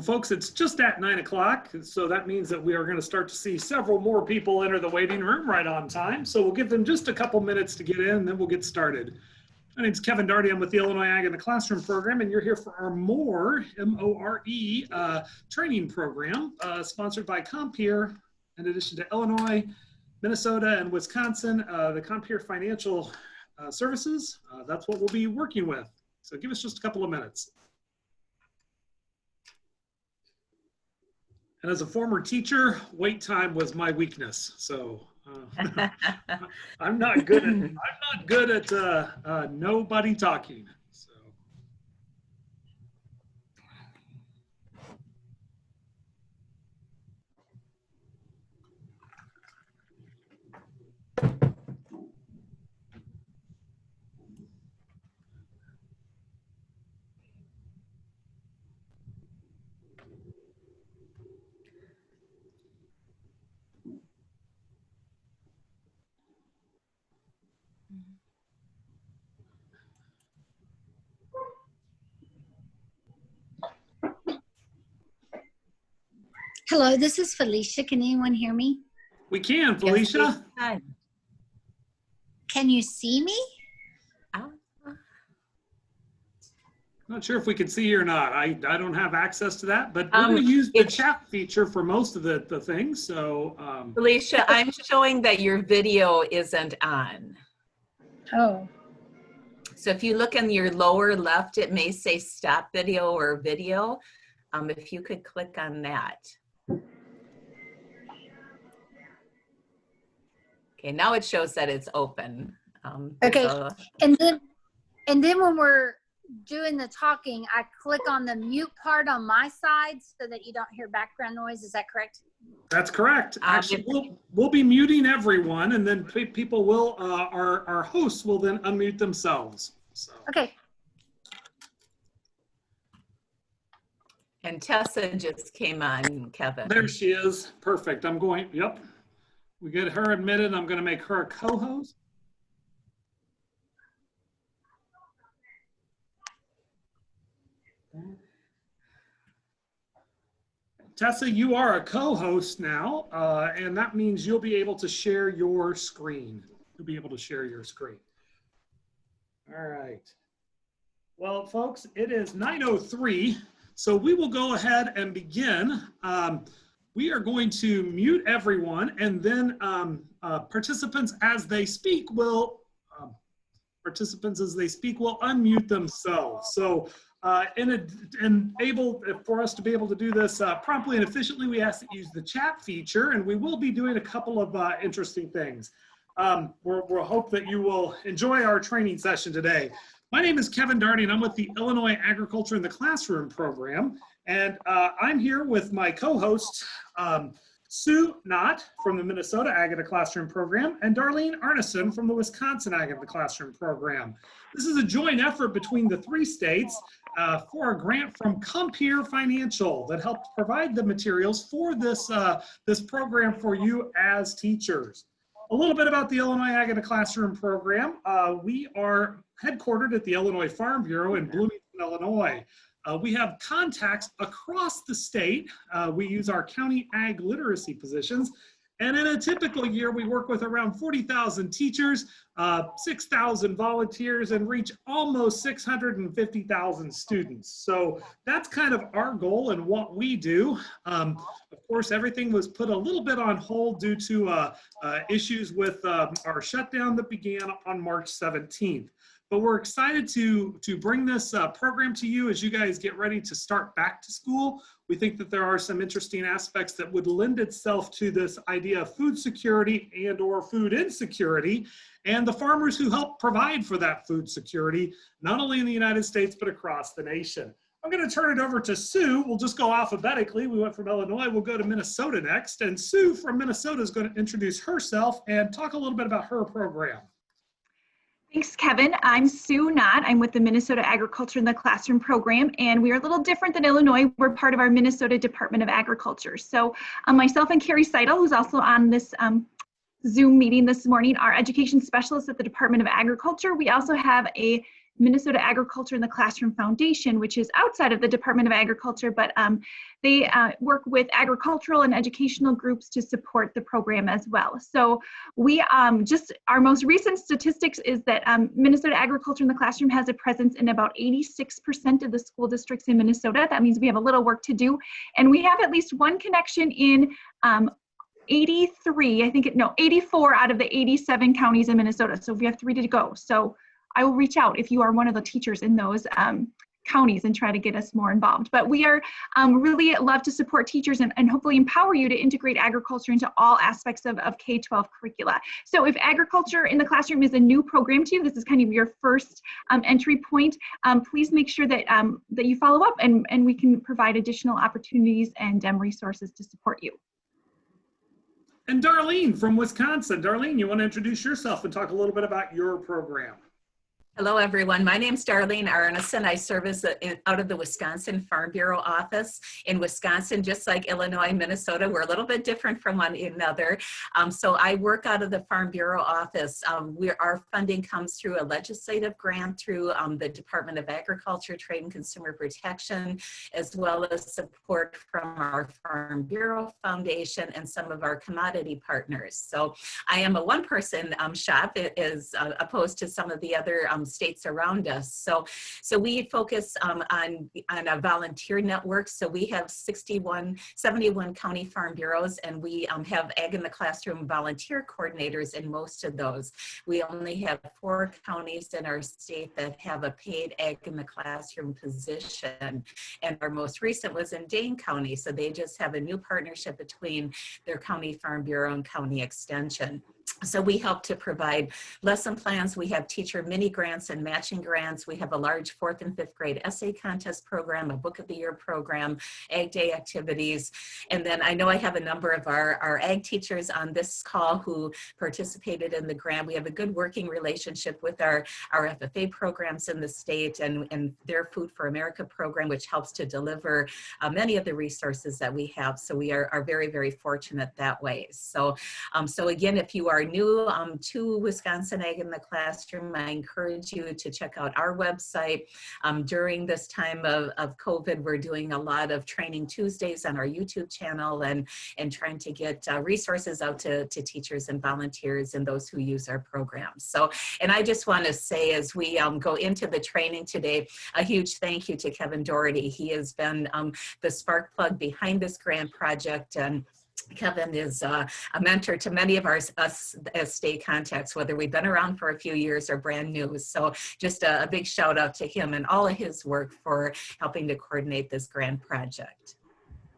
Well, folks, it's just at 9 o'clock, so that means that we are going to start to see several more people enter the waiting room right on time. So we'll give them just a couple minutes to get in, and then we'll get started. My name's Kevin Daugherty. I'm with the Illinois Ag in the Classroom program, and you're here for our MORE, M-O-R-E, training program, sponsored by Compeer, in addition to Illinois, Minnesota, and Wisconsin, the Compeer Financial Services. That's what we'll be working with. So give us just a couple of minutes. And as a former teacher, wait time was my weakness. So I'm not good at nobody talking. So. Hello, this is Felicia. Can anyone hear me? We can, Felicia. Yes, Can you see me? Not sure if we can see you or not. I don't have access to that, but we're going to use the chat feature for most of the things. So, Felicia, I'm showing that your video isn't on. Oh. So if you look in your lower left, it may say stop video or video. If you could click on that. Okay, now it shows that it's open. Okay, and then when we're doing the talking, I click on the mute part on my side so that you don't hear background noise. Is that correct? That's correct. Actually, we'll be muting everyone, and then people will, our hosts will then unmute themselves. So. Okay. And Tessa just came on, Kevin. There she is. Perfect. I'm going, yep. We get her admitted. I'm going to make her a co-host. Tessa, you are a co-host now, and that means you'll be able to share your screen. You'll be able to share your screen. All right. Well, folks, it is 9:03, so we will go ahead and begin. We are going to mute everyone, and then participants as they speak will unmute themselves. So for us to be able to do this promptly and efficiently, we ask that you use the chat feature, and we will be doing a couple of interesting things. We'll hope that you will enjoy our training session today. My name is Kevin Daugherty, and I'm with the Illinois Agriculture in the Classroom program. And I'm here with my co-host, Sue Knott from the Minnesota Ag in the Classroom program, and Darlene Arneson from the Wisconsin Ag in the Classroom program. This is a joint effort between the three states for a grant from Compeer Financial that helped provide the materials for this, this program for you as teachers. A little bit about the Illinois Ag in the Classroom program. We are headquartered at the Illinois Farm Bureau in Bloomington, Illinois. We have contacts across the state. We use our county ag literacy positions. And in a typical year, we work with around 40,000 teachers, 6,000 volunteers, and reach almost 650,000 students. So that's kind of our goal and what we do. Of course, everything was put a little bit on hold due to issues with our shutdown that began on March 17th. But we're excited to bring this program to you as you guys get ready to start back to school. We think that there are some interesting aspects that would lend itself to this idea of food security and or food insecurity, and the farmers who help provide for that food security, not only in the United States, but across the nation. I'm going to turn it over to Sue. We'll just go alphabetically. We went from Illinois. We'll go to Minnesota next. And Sue from Minnesota is going to introduce herself and talk a little bit about her program. Thanks, Kevin. I'm Sue Knott. I'm with the Minnesota Agriculture in the Classroom program, and we are a little different than Illinois. We're part of our Minnesota Department of Agriculture. So myself and Carrie Seidel, who's also on this Zoom meeting this morning, are education specialists at the Department of Agriculture. We also have a Minnesota Agriculture in the Classroom Foundation, which is outside of the Department of Agriculture, but they work with agricultural and educational groups to support the program as well. So we just, our most recent statistics is that Minnesota Agriculture in the Classroom has a presence in about 86% of the school districts in Minnesota. That means we have a little work to do. And we have at least one connection in 84 out of the 87 counties in Minnesota. So we have 3 to go. So I will reach out if you are one of the teachers in those counties and try to get us more involved. But we are really love to support teachers and hopefully empower you to integrate agriculture into all aspects of K-12 curricula. So if agriculture in the classroom is a new program to you, this is kind of your first entry point, please make sure that, that you follow up and we can provide additional opportunities and resources to support you. And Darlene from Wisconsin. Darlene, you want to introduce yourself and talk a little bit about your program? Hello, everyone. My name's Darlene Arneson. I serve as out of the Wisconsin Farm Bureau office. In Wisconsin, just like Illinois, Minnesota, we're a little bit different from one another. So I work out of the Farm Bureau office. Our funding comes through a legislative grant through the Department of Agriculture, Trade and Consumer Protection, as well as support from our Farm Bureau Foundation and some of our commodity partners. So I am a one-person shop as opposed to some of the other states around us. So we focus on a volunteer network. So we have 71 county farm bureaus, and we have Ag in the Classroom volunteer coordinators in most of those. We only have 4 counties in our state that have a paid Ag in the Classroom position. And our most recent was in Dane County. So they just have a new partnership between their county farm bureau and county extension. So we help to provide lesson plans. We have teacher mini grants and matching grants. We have a large 4th and 5th grade essay contest program, a book of the year program, Ag Day activities. And then I know I have a number of our Ag teachers on this call who participated in the grant. We have a good working relationship with our FFA programs in the state and their Food for America program, which helps to deliver many of the resources that we have. So we are very, very fortunate that way. So again, if you are new to Wisconsin Ag in the Classroom, I encourage you to check out our website. During this time of COVID, we're doing a lot of training Tuesdays on our YouTube channel and trying to get resources out to teachers and volunteers and those who use our programs. So, and I just want to say as we go into the training today, a huge thank you to Kevin Doherty. He has been the spark plug behind this grant project, and Kevin is a mentor to many of us as state contacts, whether we've been around for a few years or brand new. So just a big shout out to him and all of his work for helping to coordinate this grant project.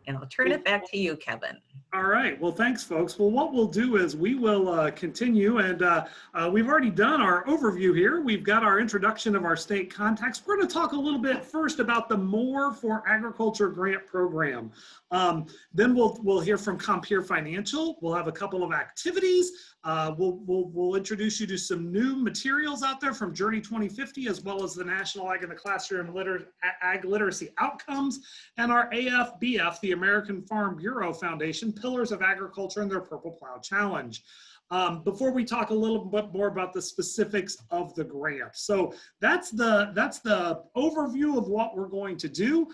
And I'll turn it back to you, Kevin. All right. Well, thanks, folks. Well, what we'll do is we will continue, and we've already done our overview here. We've got our introduction of our state contacts. We're going to talk a little bit first about the More for Agriculture grant program. Then we'll hear from Compeer Financial. We'll have a couple of activities. We'll introduce you to some new materials out there from Journey 2050, as well as the National Ag in the Classroom Ag Literacy Outcomes, and our AFBF, the American Farm Bureau Foundation, Pillars of Agriculture and their Purple Plow Challenge. Before we talk a little bit more about the specifics of the grant. So that's the overview of what we're going to do.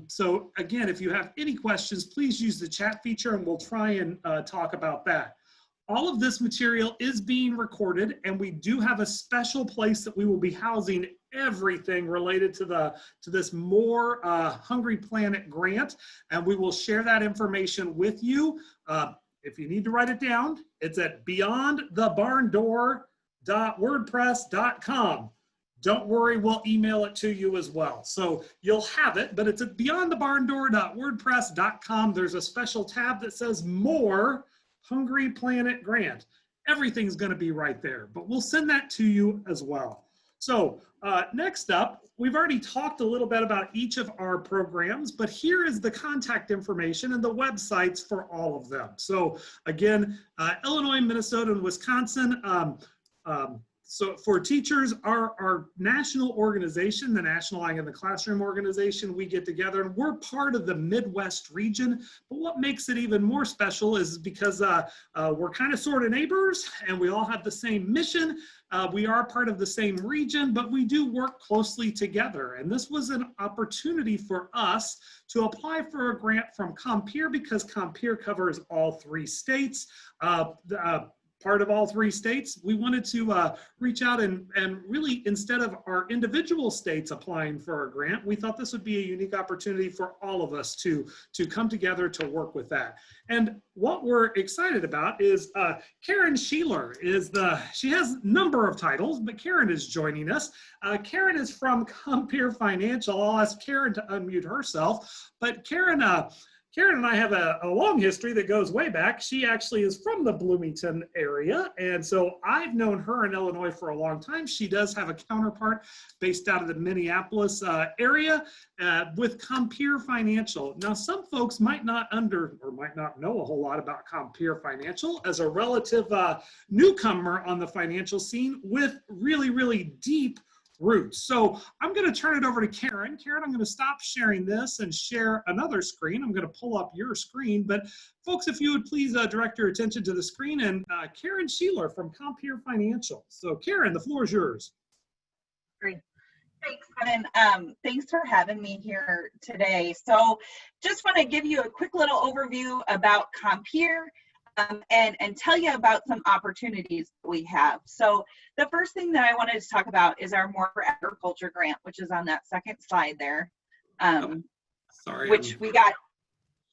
So again, if you have any questions, please use the chat feature and we'll try and talk about that. All of this material is being recorded, and we do have a special place that we will be housing everything related to this More Hungry Planet grant, and we will share that information with you. If you need to write it down, it's at beyondthebarndoor.wordpress.com. Don't worry, we'll email it to you as well. So you'll have it, but it's at beyondthebarndoor.wordpress.com. There's a special tab that says More Hungry Planet Grant. Everything's going to be right there, but we'll send that to you as well. So next up, we've already talked a little bit about each of our programs, but here is the contact information and the websites for all of them. So again, Illinois, Minnesota, and Wisconsin, So for teachers, our national organization, the National Eye in the Classroom organization, we get together and we're part of the Midwest region. But what makes it even more special is because we're kind of sort of neighbors and we all have the same mission. We are part of the same region, but we do work closely together. And this was an opportunity for us to apply for a grant from Compeer because Compeer covers all 3 states. Part of all 3 states, we wanted to reach out and really, instead of our individual states applying for a grant, we thought this would be a unique opportunity for all of us to come together to work with that. And what we're excited about is Karen Sheeler she has a number of titles, but Karen is joining us. Karen is from Compeer Financial. I'll ask Karen to unmute herself, but Karen and I have a long history that goes way back. She actually is from the Bloomington area, and so I've known her in Illinois for a long time. She does have a counterpart based out of the Minneapolis area with Compeer Financial. Now, some folks might not know a whole lot about Compeer Financial as a relative newcomer on the financial scene with really, really deep roots. So I'm going to turn it over to Karen. Karen, I'm going to stop sharing this and share another screen. I'm going to pull up your screen, but folks, if you would please direct your attention to the screen and Karen Sheeler from Compeer Financial. So Karen, the floor is yours. Great. Thanks, Kevin. Thanks for having me here today. So just want to give you a quick little overview about Compeer. And tell you about some opportunities that we have. So the first thing that I wanted to talk about is our More for Agriculture grant, which is on that second slide there. Which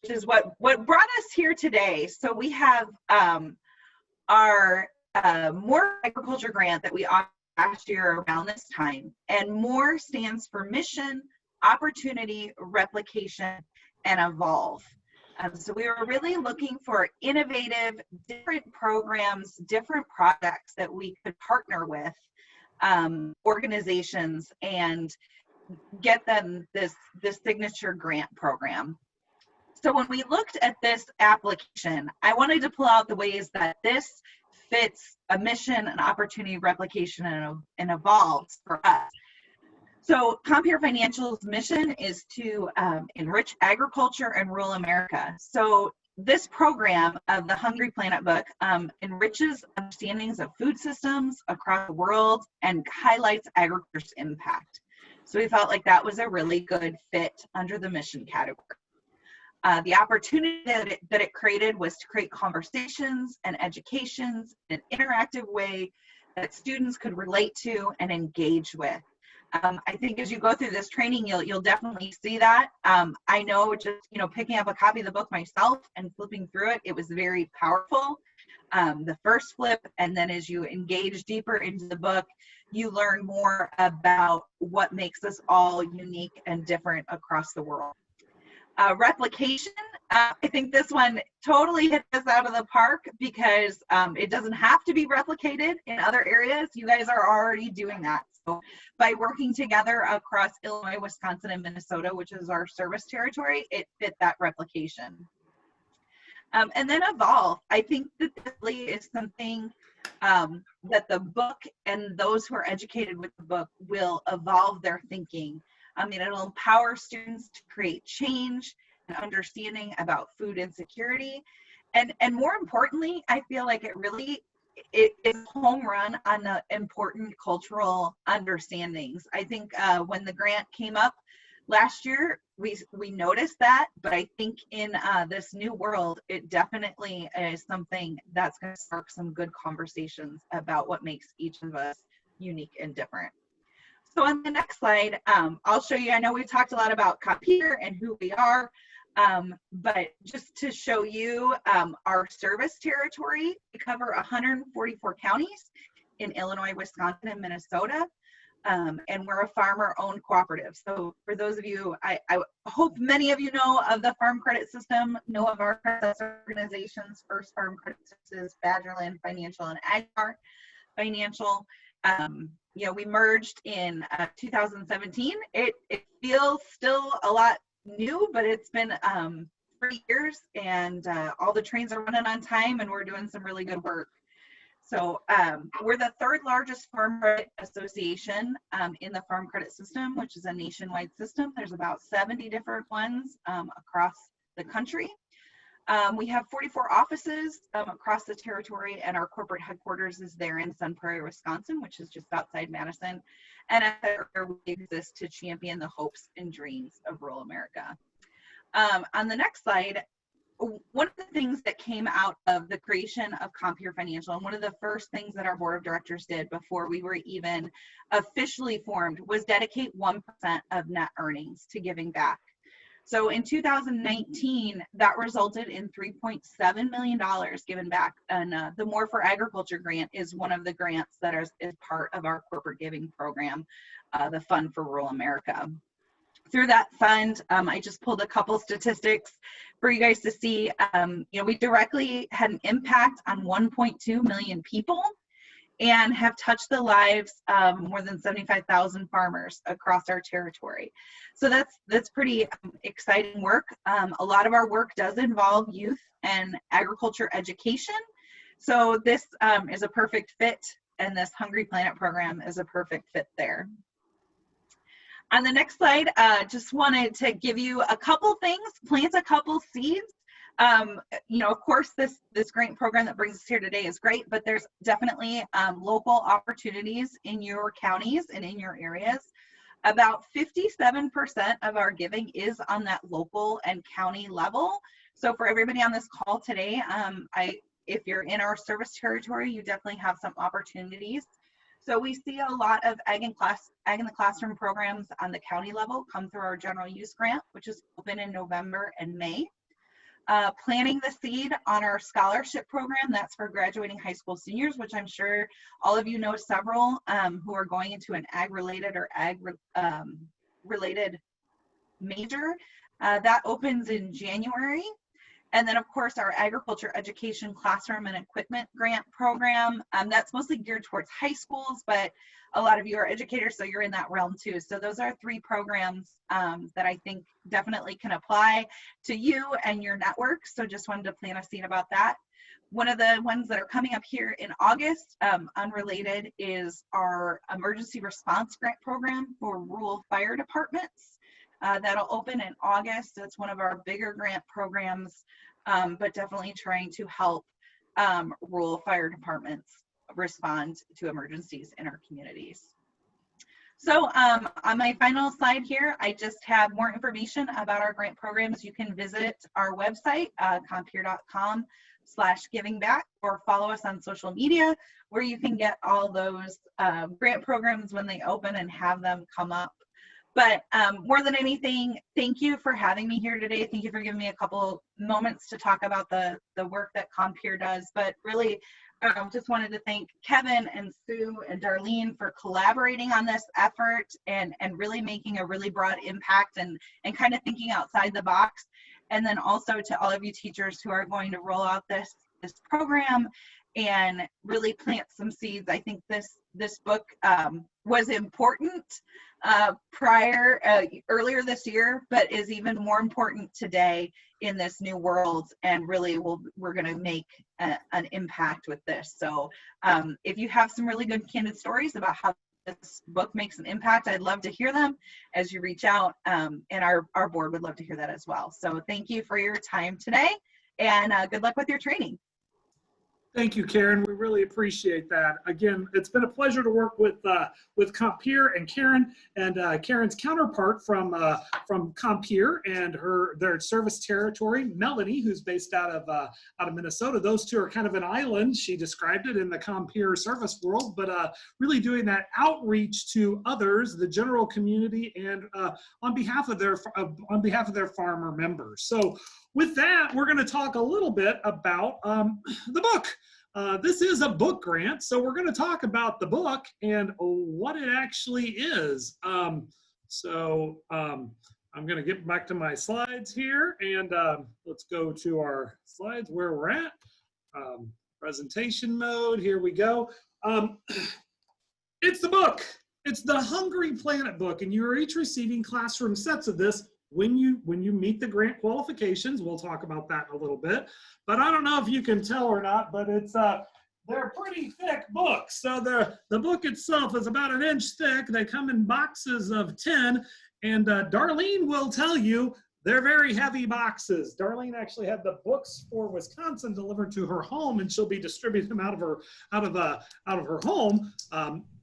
is what brought us here today. So we have our More for Agriculture grant that we offered last year around this time. And MORE stands for Mission, Opportunity, Replication, and Evolve. So we were really looking for innovative, different programs, different projects that we could partner with organizations and get them this signature grant program. So when we looked at this application, I wanted to pull out the ways that this fits a mission, an opportunity, replication, and evolves for us. So Compeer Financial's mission is to enrich agriculture in rural America. So this program of the Hungry Planet book enriches understandings of food systems across the world and highlights agriculture's impact. So we felt like that was a really good fit under the mission category. The opportunity that it created was to create conversations and educations in an interactive way that students could relate to and engage with. I think as you go through this training, you'll definitely see that. I know just, picking up a copy of the book myself and flipping through it, it was very powerful. The first flip, and then as you engage deeper into the book, you learn more about what makes us all unique and different across the world. Replication, I think this one totally hit us out of the park because it doesn't have to be replicated in other areas. You guys are already doing that. So by working together across Illinois, Wisconsin, and Minnesota, which is our service territory, it fit that replication. And then evolve. I think that this really is something that the book and those who are educated with the book will evolve their thinking. I mean, it'll empower students to create change and understanding about food insecurity. And more importantly, I feel like it is a home run on the important cultural understandings. I think when the grant came up last year, we noticed that, but I think in this new world, it definitely is something that's going to spark some good conversations about what makes each of us unique and different. So on the next slide, I'll show you, I know we've talked a lot about Compeer and who we are, but just to show you our service territory, we cover 144 counties in Illinois, Wisconsin, and Minnesota, and we're a farmer-owned cooperative. So for those of you, I hope many of you know of the Farm Credit System, know of our predecessor organizations, First Farm Credit Services, Badgerland Financial, and Agmart Financial. We merged in 2017. It feels still a lot new, but it's been 3 years and all the trains are running on time and we're doing some really good work. So we're the third largest farm credit association in the farm credit system, which is a nationwide system. There's about 70 different ones across the country. We have 44 offices across the territory, and our corporate headquarters is there in Sun Prairie, Wisconsin, which is just outside Madison. And we exist to champion the hopes and dreams of rural America. On the next slide, one of the things that came out of the creation of Compeer Financial, and one of the first things that our board of directors did before we were even officially formed, was dedicate 1% of net earnings to giving back. So in 2019, that resulted in $3.7 million given back. And the More for Agriculture grant is one of the grants that is part of our corporate giving program, the Fund for Rural America. Through that fund, I just pulled a couple statistics for you guys to see. We directly had an impact on 1.2 million people and have touched the lives of more than 75,000 farmers across our territory. So that's pretty exciting work. A lot of our work does involve youth and agriculture education. So this is a perfect fit, and this Hungry Planet program is a perfect fit there. On the next slide, just wanted to give you a couple things, plant a couple seeds. Of course, this grant program that brings us here today is great, but there's definitely local opportunities in your counties and in your areas. About 57% of our giving is on that local and county level. So for everybody on this call today, if you're in our service territory, you definitely have some opportunities. So we see a lot of Ag in the Classroom programs on the county level come through our general use grant, which is open in November and May. Planting the seed on our scholarship program, that's for graduating high school seniors, which I'm sure all of you know several who are going into an ag-related or ag-related major. That opens in January. And then, of course, our agriculture education classroom and equipment grant program, that's mostly geared towards high schools, but a lot of you are educators, so you're in that realm too. So those are three programs that I think definitely can apply to you and your network. So just wanted to plant a seed about that. One of the ones that are coming up here in August, unrelated, is our emergency response grant program for rural fire departments. That'll open in August. It's one of our bigger grant programs, but definitely trying to help rural fire departments respond to emergencies in our communities. So on my final slide here, I just have more information about our grant programs. You can visit our website, compeer.com/givingback, or follow us on social media, where you can get all those grant programs when they open and have them come up. But more than anything, thank you for having me here today. Thank you for giving me a couple moments to talk about the work that Compeer does. But really, just wanted to thank Kevin and Sue and Darlene for collaborating on this effort and really making a really broad impact and kind of thinking outside the box. And then also to all of you teachers who are going to roll out this program and really plant some seeds. I think this book was important earlier this year, but is even more important today in this new world, and really we're going to make an impact with this. So if you have some really good candid stories about how this book makes an impact, I'd love to hear them as you reach out, and our board would love to hear that as well. So thank you for your time today, and good luck with your training. Thank you, Karen. We really appreciate that. Again, it's been a pleasure to work with Compeer and Karen, and Karen's counterpart from Compeer and their service territory, Melanie, who's based out of Minnesota. Those two are kind of an island. She described it in the Compeer service world, but really doing that outreach to others, the general community, and on behalf of their farmer members. So with that, we're going to talk a little bit about the book. This is a book grant, so we're going to talk about the book and what it actually is. I'm going to get back to my slides here, and let's go to our slides where we're at. Presentation mode, here we go. It's the book. It's the Hungry Planet book, and you are each receiving classroom sets of this when you meet the grant qualifications. We'll talk about that in a little bit, but I don't know if you can tell or not, but it's they're pretty thick books. So the book itself is about an inch thick. They come in boxes of 10, and Darlene will tell you they're very heavy boxes. Darlene actually had the books for Wisconsin delivered to her home, and she'll be distributing them out of her home.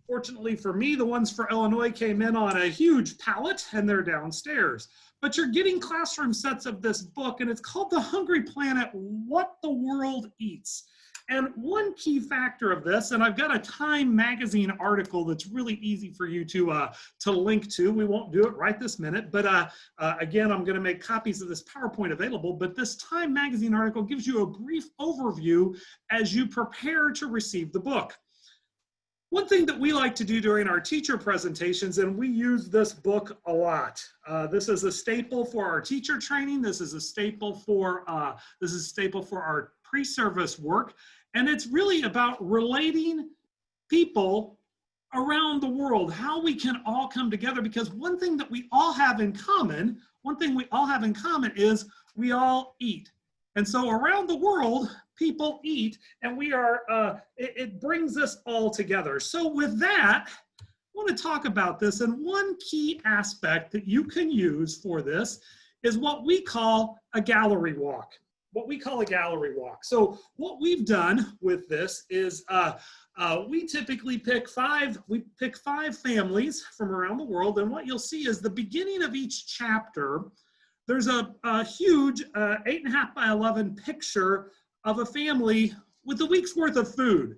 Fortunately for me, the ones for Illinois came in on a huge pallet, and they're downstairs. But you're getting classroom sets of this book, and it's called The Hungry Planet: What the World Eats. And one key factor of this, and I've got a Time magazine article that's really easy for you to link to. We won't do it right this minute, but again, I'm going to make copies of this PowerPoint available. But this Time magazine article gives you a brief overview as you prepare to receive the book. One thing that we like to do during our teacher presentations, and we use this book a lot. This is a staple for our teacher training. This is a staple for our pre-service work. And it's really about relating people around the world, how we can all come together, because one thing we all have in common is we all eat. And so around the world, people eat, and it brings us all together. So with that, I want to talk about this, and one key aspect that you can use for this is what we call a gallery walk. So what we've done with this is we typically pick five families from around the world, and what you'll see is the beginning of each chapter, there's a huge 8.5 by 11 picture of a family with a week's worth of food.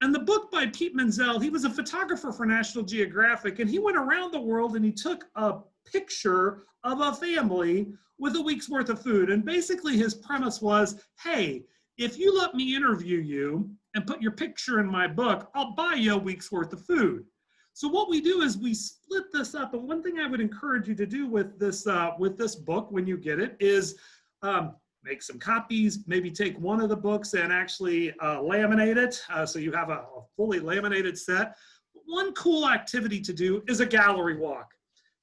And the book by Pete Menzel, he was a photographer for National Geographic, and he went around the world and he took a picture of a family with a week's worth of food. And basically his premise was, hey, if you let me interview you and put your picture in my book, I'll buy you a week's worth of food. So what we do is we split this up. And one thing I would encourage you to do with this book when you get it is make some copies, maybe take one of the books and actually laminate it. So you have a fully laminated set. One cool activity to do is a gallery walk.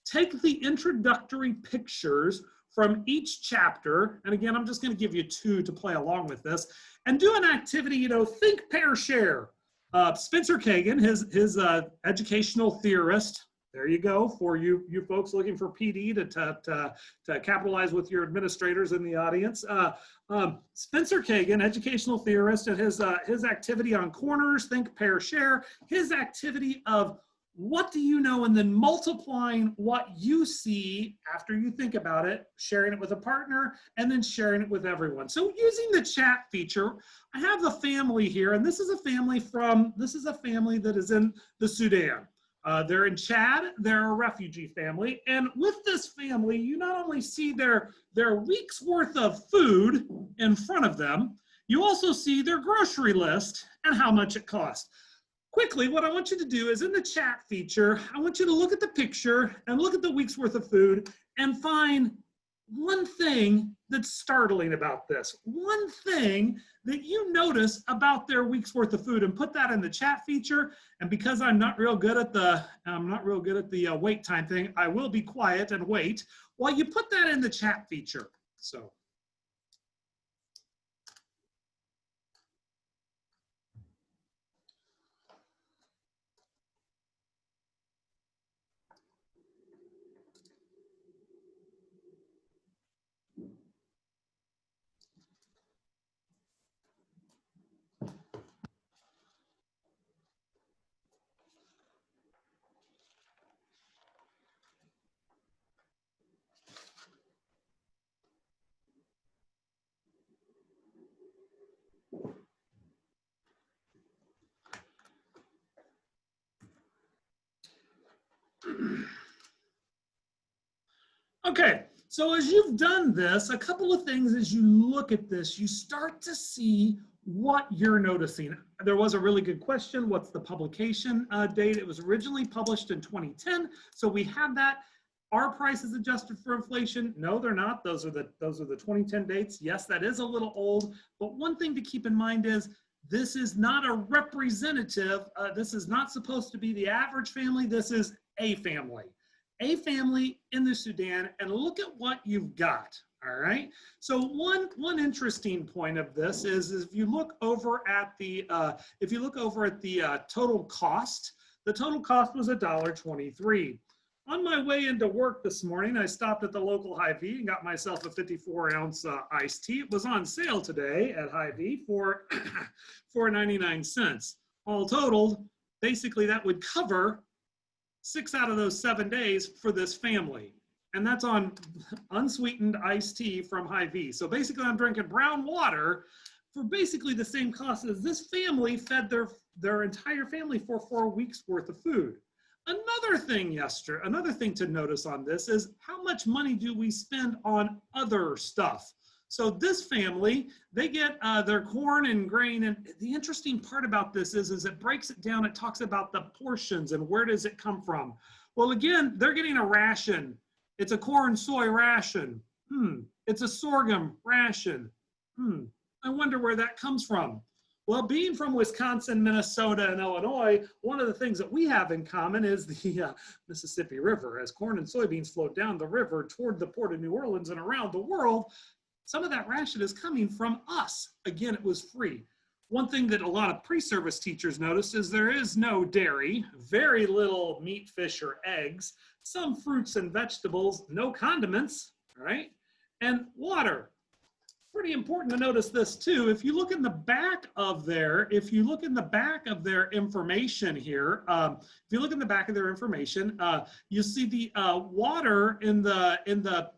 Take the introductory pictures from each chapter, and again, I'm just going to give you 2 to play along with this, and do an activity, think, pair, share. Spencer Kagan, his educational theorist, there you go, for you folks looking for PD to capitalize with your administrators in the audience. Spencer Kagan, educational theorist, and his activity on corners, think, pair, share, his activity of what do you know, and then multiplying what you see after you think about it, sharing it with a partner, and then sharing it with everyone. So using the chat feature, I have the family here, and this is a family that is in the Sudan. They're in Chad, they're a refugee family, and with this family, you not only see their week's worth of food in front of them, you also see their grocery list and how much it costs. Quickly, what I want you to do is in the chat feature, I want you to look at the picture and look at the week's worth of food and find one thing that's startling about this, one thing that you notice about their week's worth of food, and put that in the chat feature. And because I'm not real good at the wait time thing, I will be quiet and wait while you put that in the chat feature. So. Okay, so as you've done this, a couple of things as you look at this, you start to see what you're noticing. There was a really good question. What's the publication date? It was originally published in 2010, so we have that. Are prices adjusted for inflation? No, they're not. Those are the 2010 dates. Yes, that is a little old, but one thing to keep in mind is this is not a representative. This is not supposed to be the average family. This is a family in the Sudan, and look at what you've got. All right. So one interesting point of this is if you look over at the total cost, the total cost was $1.23. On my way into work this morning, I stopped at the local Hy-Vee and got myself a 54-ounce iced tea. It was on sale today at Hy-Vee for 99 cents. All totaled, basically that would cover 6 out of those 7 days for this family. And that's on unsweetened iced tea from Hy-Vee. So basically I'm drinking brown water for basically the same cost as this family fed their entire family for 4 weeks worth of food. Another thing to notice on this is how much money do we spend on other stuff? So this family, they get their corn and grain, and the interesting part about this is it breaks it down. It talks about the portions and where does it come from. Well, again, they're getting a ration. It's a corn soy ration. It's a sorghum ration. I wonder where that comes from. Well, being from Wisconsin, Minnesota, and Illinois, one of the things that we have in common is the Mississippi River. As corn and soybeans flow down the river toward the port of New Orleans and around the world, some of that ration is coming from us. Again, it was free. One thing that a lot of pre-service teachers noticed is there is no dairy, very little meat, fish, or eggs, some fruits and vegetables, no condiments, right? And water. Pretty important to notice this too. If you look in the back of their, information here, you see the water in the,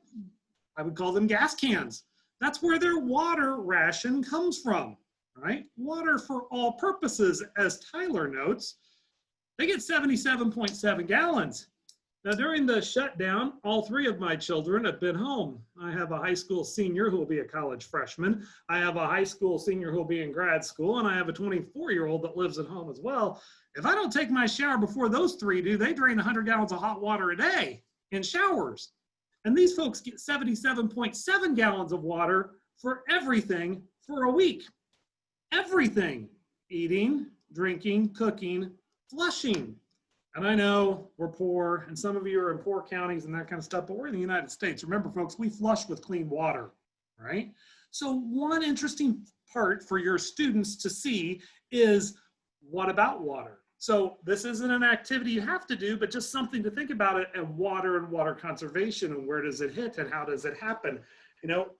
I would call them gas cans. That's where their water ration comes from, right? Water for all purposes, as Tyler notes, they get 77.7 gallons. Now, during the shutdown, all 3 of my children have been home. I have a high school senior who will be a college freshman. I have a high school senior who will be in grad school, and I have a 24-year-old that lives at home as well. If I don't take my shower before those 3 do, they drain 100 gallons of hot water a day in showers. And these folks get 77.7 gallons of water for everything for a week. Everything. Eating, drinking, cooking, flushing. And I know we're poor, and some of you are in poor counties and that kind of stuff, but we're in the United States. Remember, folks, we flush with clean water, right? So one interesting part for your students to see is, what about water? So this isn't an activity you have to do, but just something to think about it, and water conservation, and where does it hit and how does it happen? You know,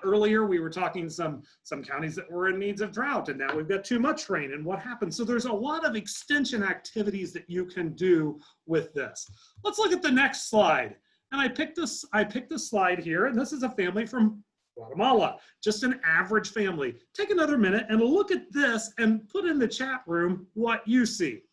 earlier we were talking some counties that were in needs of drought, and now we've got too much rain, and what happens? So there's a lot of extension activities that you can do with this. Let's look at the next slide. And I picked this slide here, and this is a family from Guatemala, just an average family. Take another minute and look at this and put in the chat room what you see.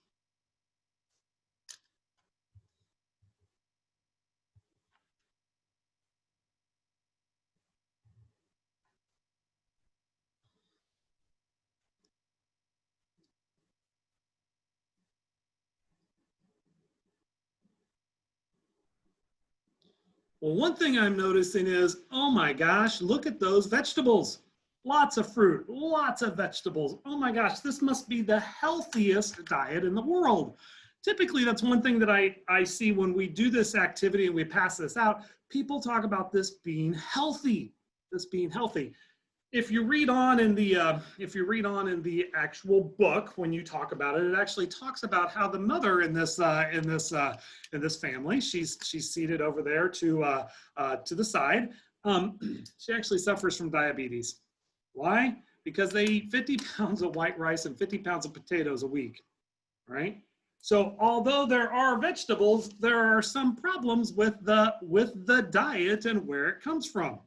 Well, one thing I'm noticing is, oh my gosh, look at those vegetables. Lots of fruit, lots of vegetables. Oh my gosh, this must be the healthiest diet in the world. Typically, that's one thing that I see when we do this activity and we pass this out. People talk about this being healthy, If you read on in the actual book, when you talk about it, it actually talks about how the mother in this family, she's seated over there to the side. She actually suffers from diabetes. Why? Because they eat 50 pounds of white rice and 50 pounds of potatoes a week, right? So although there are vegetables, there are some problems with the diet and where it comes from.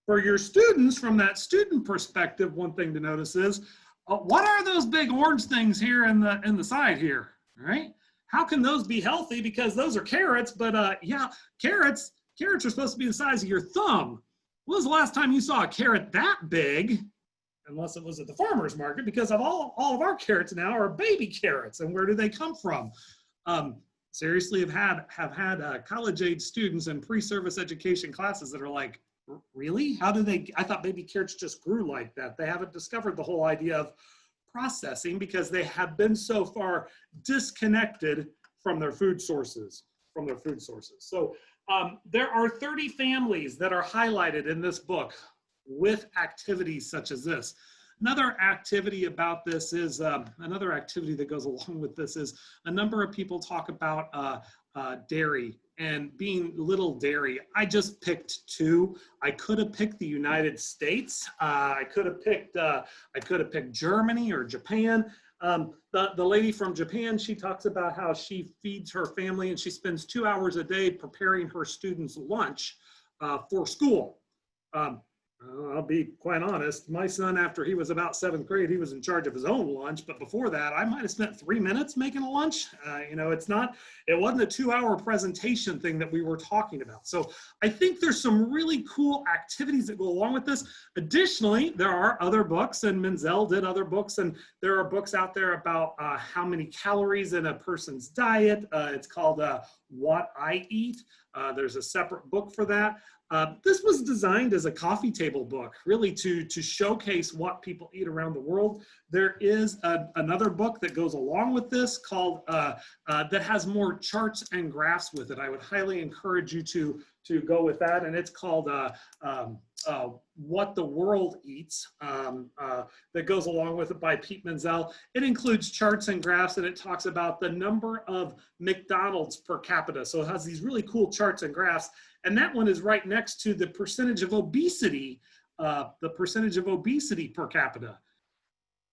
For your students, from that student perspective, one thing to notice is, what are those big orange things here in the side here, right? How can those be healthy? Because those are carrots, but yeah, carrots are supposed to be the size of your thumb. When was the last time you saw a carrot that big? Unless it was at the farmer's market, because of all of our carrots now are baby carrots. And where do they come from? Seriously, have had college-age students in pre-service education classes that are like, really? How do they? I thought baby carrots just grew like that. They haven't discovered the whole idea of processing because they have been so far disconnected from their food sources. So There are 30 families that are highlighted in this book with activities such as this. Another activity about this is, another activity that goes along with this is a number of people talk about dairy and being little dairy. I just picked two. I could have picked the United States. I could have picked Germany or Japan. The lady from Japan, she talks about how she feeds her family and she spends 2 hours a day preparing her students' lunch for school. I'll be quite honest, my son, after he was about 7th grade, he was in charge of his own lunch, but before that, I might have spent 3 minutes making a lunch. You know, it wasn't a 2-hour presentation thing that we were talking about. So I think there's some really cool activities that go along with this. Additionally, there are other books, and Menzel did other books, and there are books out there about how many calories in a person's diet. It's called What I Eat. There's a separate book for that. This was designed as a coffee table book, really to showcase what people eat around the world. There is another book that goes along with this called, that has more charts and graphs with it. I would highly encourage you to go with that, and it's called What the World Eats, that goes along with it by Pete Menzel. It includes charts and graphs, and it talks about the number of McDonald's per capita. So it has these really cool charts and graphs. And that one is right next to the percentage of obesity, per capita.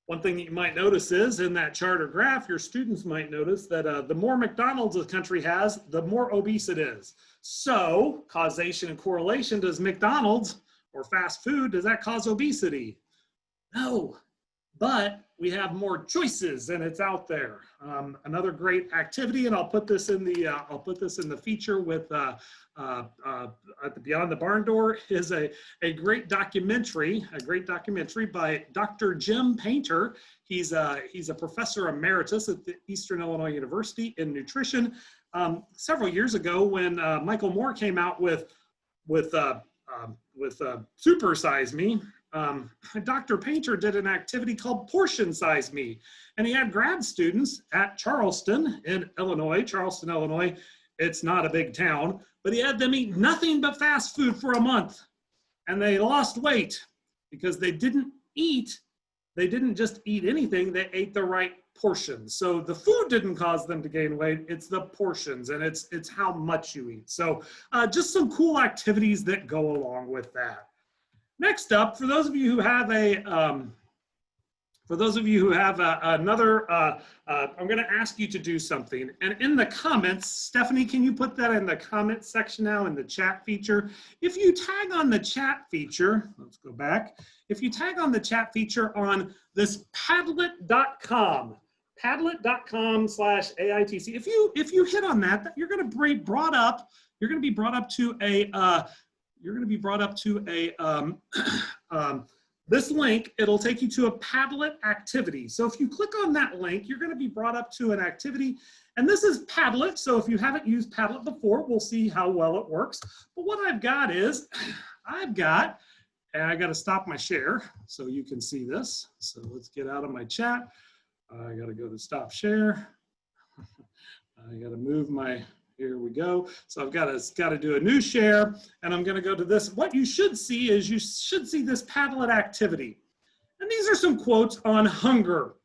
One thing that you might notice is in that chart or graph, your students might notice that the more McDonald's a country has, the more obese it is. So causation and correlation, does McDonald's or fast food, does that cause obesity? No, but we have more choices and it's out there. Another great activity, and I'll put this in the feature with at the Beyond the Barn Door, is a great documentary by Dr. Jim Painter. He's a professor emeritus at the Eastern Illinois University in nutrition. Several years ago, when Michael Moore came out with Super Size Me, Dr. Painter did an activity called Portion Size Me, and he had grad students at Charleston, Illinois. It's not a big town, but he had them eat nothing but fast food for a month, and they lost weight because they didn't just eat anything, they ate the right portions. So the food didn't cause them to gain weight, it's the portions, and it's how much you eat. So just some cool activities that go along with that. Next up, for those of you who have another, I'm going to ask you to do something. And in the comments, Stephanie, can you put that in the comment section now in the chat feature? If you tag on the chat feature, let's go back. If you tag on the chat feature on this Padlet.com, Padlet.com/AITC. If you hit on that, you're going to be brought up to this link. It'll take you to a Padlet activity. So if you click on that link, you're going to be brought up to an activity. And this is Padlet. So if you haven't used Padlet before, we'll see how well it works. But what I've got is, and I got to stop my share so you can see this. So let's get out of my chat. I got to go to stop share. I got to move here we go. So I've got to do a new share, and I'm going to go to this. What you should see is this Padlet activity. And these are some quotes on hunger.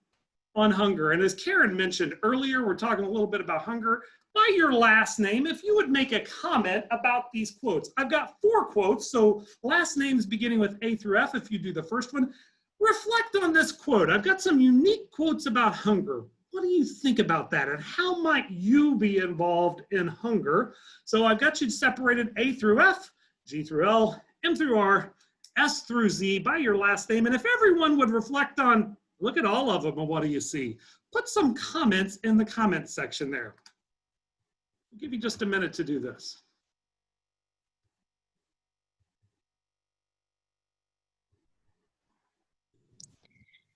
And as Karen mentioned earlier, we're talking a little bit about hunger. By your last name, if you would make a comment about these quotes. I've got 4 quotes, so last names beginning with A through F. If you do the first one, reflect on this quote. I've got some unique quotes about hunger. What do you think about that? And how might you be involved in hunger? So I've got you separated A through F, G through L, M through R, S through Z by your last name. And if everyone would reflect on, look at all of them, and what do you see? Put some comments in the comment section there. I'll give you just a minute to do this.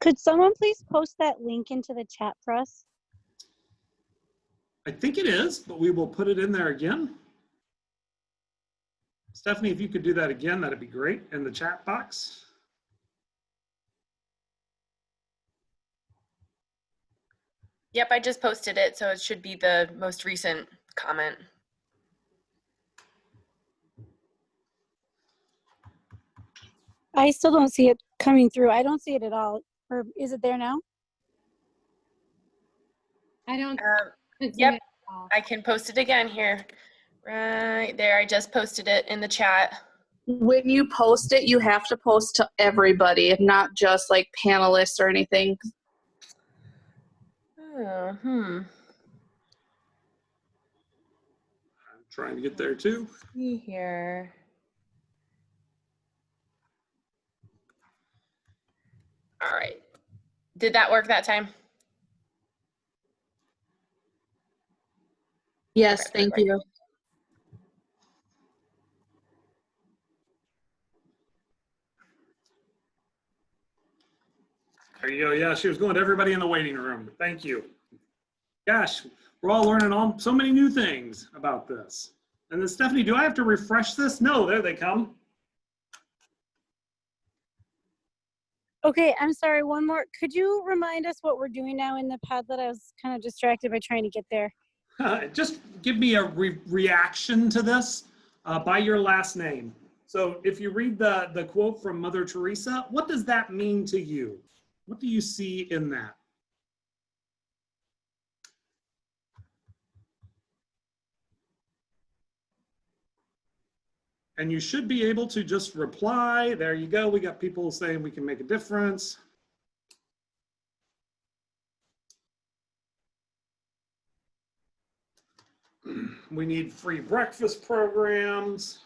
Could someone please post that link into the chat for us? I think it is, but we will put it in there again. Stephanie, if you could do that again, that'd be great in the chat box. Yep, I just posted it, so it should be the most recent comment. I still don't see it coming through. I don't see it at all. Or is it there now? I don't. Yep, I can post it again here. Right there, I just posted it in the chat. When you post it, you have to post to everybody, not just like panelists or anything. Oh, I'm trying to get there too. See here. All right. Did that work that time? Yes, Okay, thank you. There you go. Yeah, she was going to everybody in the waiting room. Thank you. Gosh, we're all learning so many new things about this. And then Stephanie, do I have to refresh this? No, there they come. Okay, I'm sorry. One more. Could you remind us what we're doing now in the Padlet? I was kind of distracted by trying to get there. Just give me a reaction to this by your last name. So if you read the quote from Mother Teresa, what does that mean to you? What do you see in that? And you should be able to just reply. There you go. We got people saying we can make a difference. We need free breakfast programs.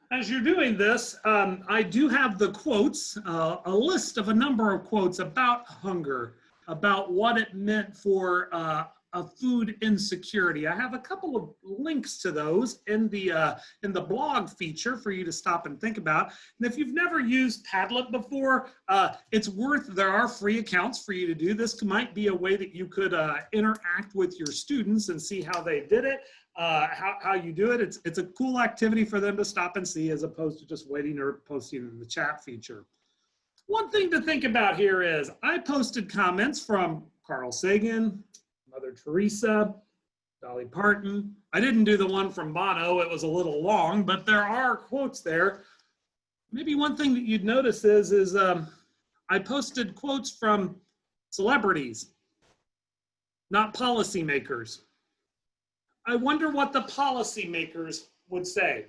As you're doing this, I do have the quotes, a list of a number of quotes about hunger, about what it meant for a food insecurity. I have a couple of links to those in the blog feature for you to stop and think about. And if you've never used Padlet before, it's there are free accounts for you to do. This might be a way that you could interact with your students and see how they did it. How you do it. It's a cool activity for them to stop and see as opposed to just waiting or posting in the chat feature. One thing to think about here is I posted comments from Carl Sagan, Mother Teresa, Dolly Parton. I didn't do the one from Bono. It was a little long, but there are quotes there. Maybe one thing that you'd notice is I posted quotes from celebrities, not policymakers. I wonder what the policymakers would say.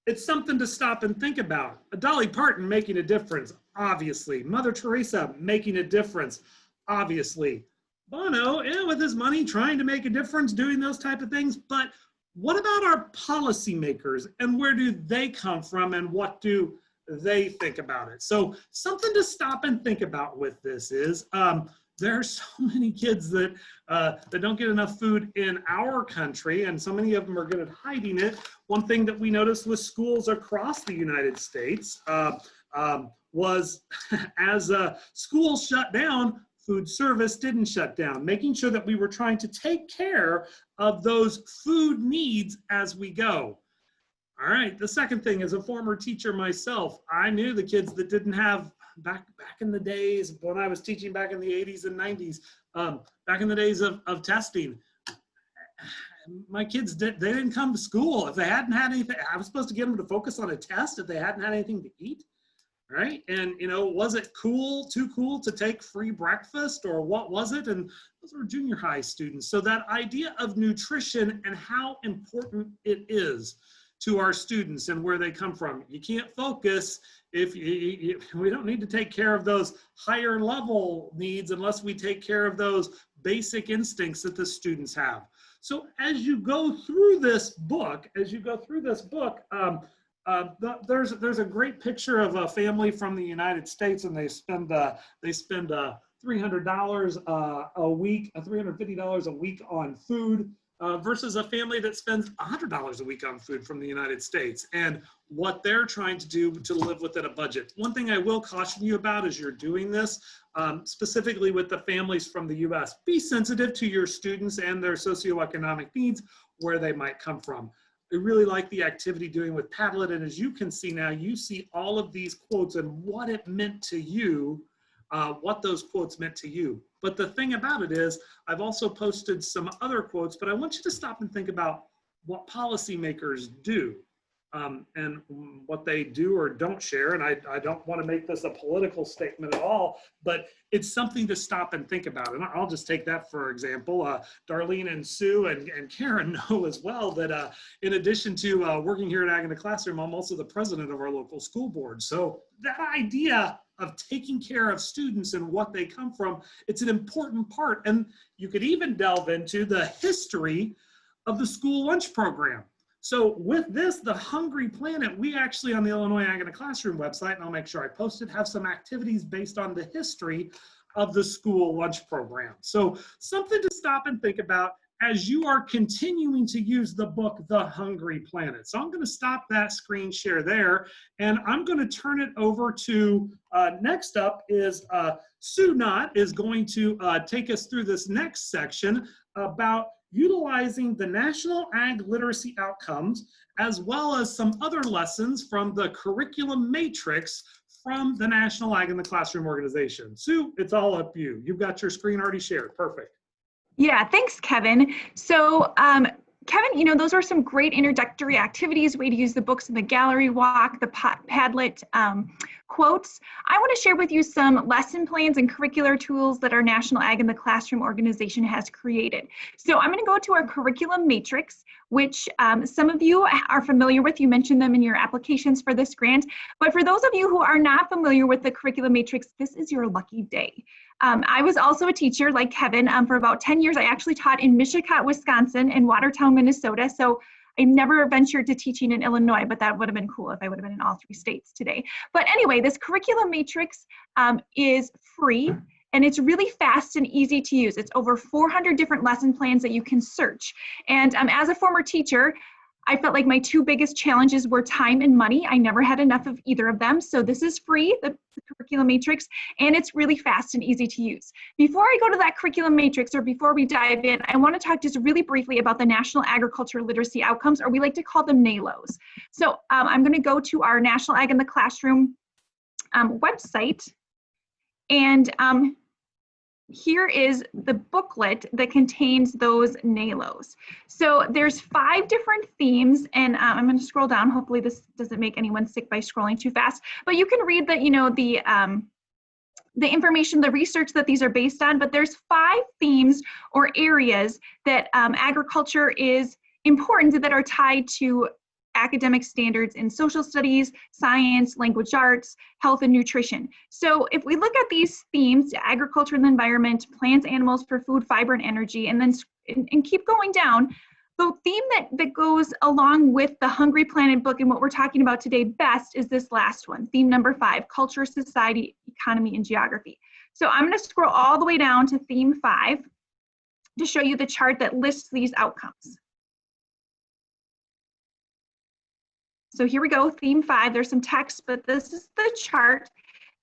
It's something to stop and think about. Dolly Parton making a difference, obviously. Mother Teresa making a difference, obviously. Bono, with his money, trying to make a difference, doing those type of things. But what about our policymakers and where do they come from and what do they think about it? So something to stop and think about with this is, there are so many kids that don't get enough food in our country, and so many of them are good at hiding it. One thing that we noticed with schools across the United States was as schools shut down, food service didn't shut down, making sure that we were trying to take care of those food needs as we go. All right, the second thing, as a former teacher myself, I knew the kids that didn't have back in the days when I was teaching back in the 80s and 90s, back in the days of testing, my kids, they didn't come to school. If they hadn't had anything, I was supposed to get them to focus on a test if they hadn't had anything to eat, right? And, was it too cool to take free breakfast or what was it? And those were junior high students. So that idea of nutrition and how important it is to our students and where they come from. You can't focus if we don't need to take care of those higher level needs unless we take care of those basic instincts that the students have. So as you go through this book, there's a great picture of a family from the United States, and they spend $300 a week, $350 a week on food. versus a family that spends $100 a week on food from the United States, and what they're trying to do to live within a budget. One thing I will caution you about as you're doing this, specifically with the families from the US, be sensitive to your students and their socioeconomic needs, where they might come from. I really like the activity doing with Padlet, and as you can see now, you see all of these quotes and what it meant to you, what those quotes meant to you. But the thing about it is, I've also posted some other quotes, but I want you to stop and think about what policymakers do and what they do or don't share. And I don't want to make this a political statement at all, but it's something to stop and think about. And I'll just take that for example. Darlene and Sue and Karen know as well that in addition to working here at Ag in the Classroom, I'm also the president of our local school board. So that idea of taking care of students and what they come from, it's an important part. And you could even delve into the history of the school lunch program. So with this, the Hungry Planet, we actually on the Illinois Ag in a Classroom website, and I'll make sure I post it, have some activities based on the history of the school lunch program. So something to stop and think about as you are continuing to use the book, The Hungry Planet. So I'm going to stop that screen share there, and I'm going to turn it over to, next up is Sue Knott is going to take us through this next section about utilizing the National Ag Literacy Outcomes, as well as some other lessons from the curriculum matrix from the National Ag in the Classroom organization. Sue, it's all up to you. You've got your screen already shared. Perfect. Yeah, thanks, Kevin. So, Kevin, you know, those are some great introductory activities, way to use the books in the gallery walk, the Padlet quotes. I want to share with you some lesson plans and curricular tools that our National Ag in the Classroom organization has created. So I'm going to go to our curriculum matrix, which some of you are familiar with. You mentioned them in your applications for this grant. But for those of you who are not familiar with the curriculum matrix, this is your lucky day. I was also a teacher like Kevin for about 10 years. I actually taught in Mishicot, Wisconsin and Watertown, Minnesota. So I never ventured to teaching in Illinois, but that would have been cool if I would have been in all 3 states today. But anyway, this curriculum matrix is free and it's really fast and easy to use. It's over 400 different lesson plans that you can search. And as a former teacher, I felt like my 2 biggest challenges were time and money. I never had enough of either of them. So this is free, the curriculum matrix, and it's really fast and easy to use. Before I go to that curriculum matrix, or before we dive in, I want to talk just really briefly about the National Agriculture Literacy Outcomes, or we like to call them NALOs. So I'm going to go to our National Ag in the Classroom website, and here is the booklet that contains those NALOs. So there's 5 different themes, and I'm going to scroll down. Hopefully this doesn't make anyone sick by scrolling too fast, but you can read the, you know, the information, the research that these are based on, but there's 5 themes or areas that agriculture is important that are tied to academic standards in social studies, science, language arts, health, and nutrition. So if we look at these themes, agriculture and the environment, plants, animals for food, fiber, and energy, and then and keep going down, the theme that goes along with the Hungry Planet book and what we're talking about today best is this last one, theme number 5, culture, society, economy, and geography. So I'm going to scroll all the way down to theme 5 to show you the chart that lists these outcomes. So here we go, theme 5, there's some text, but this is the chart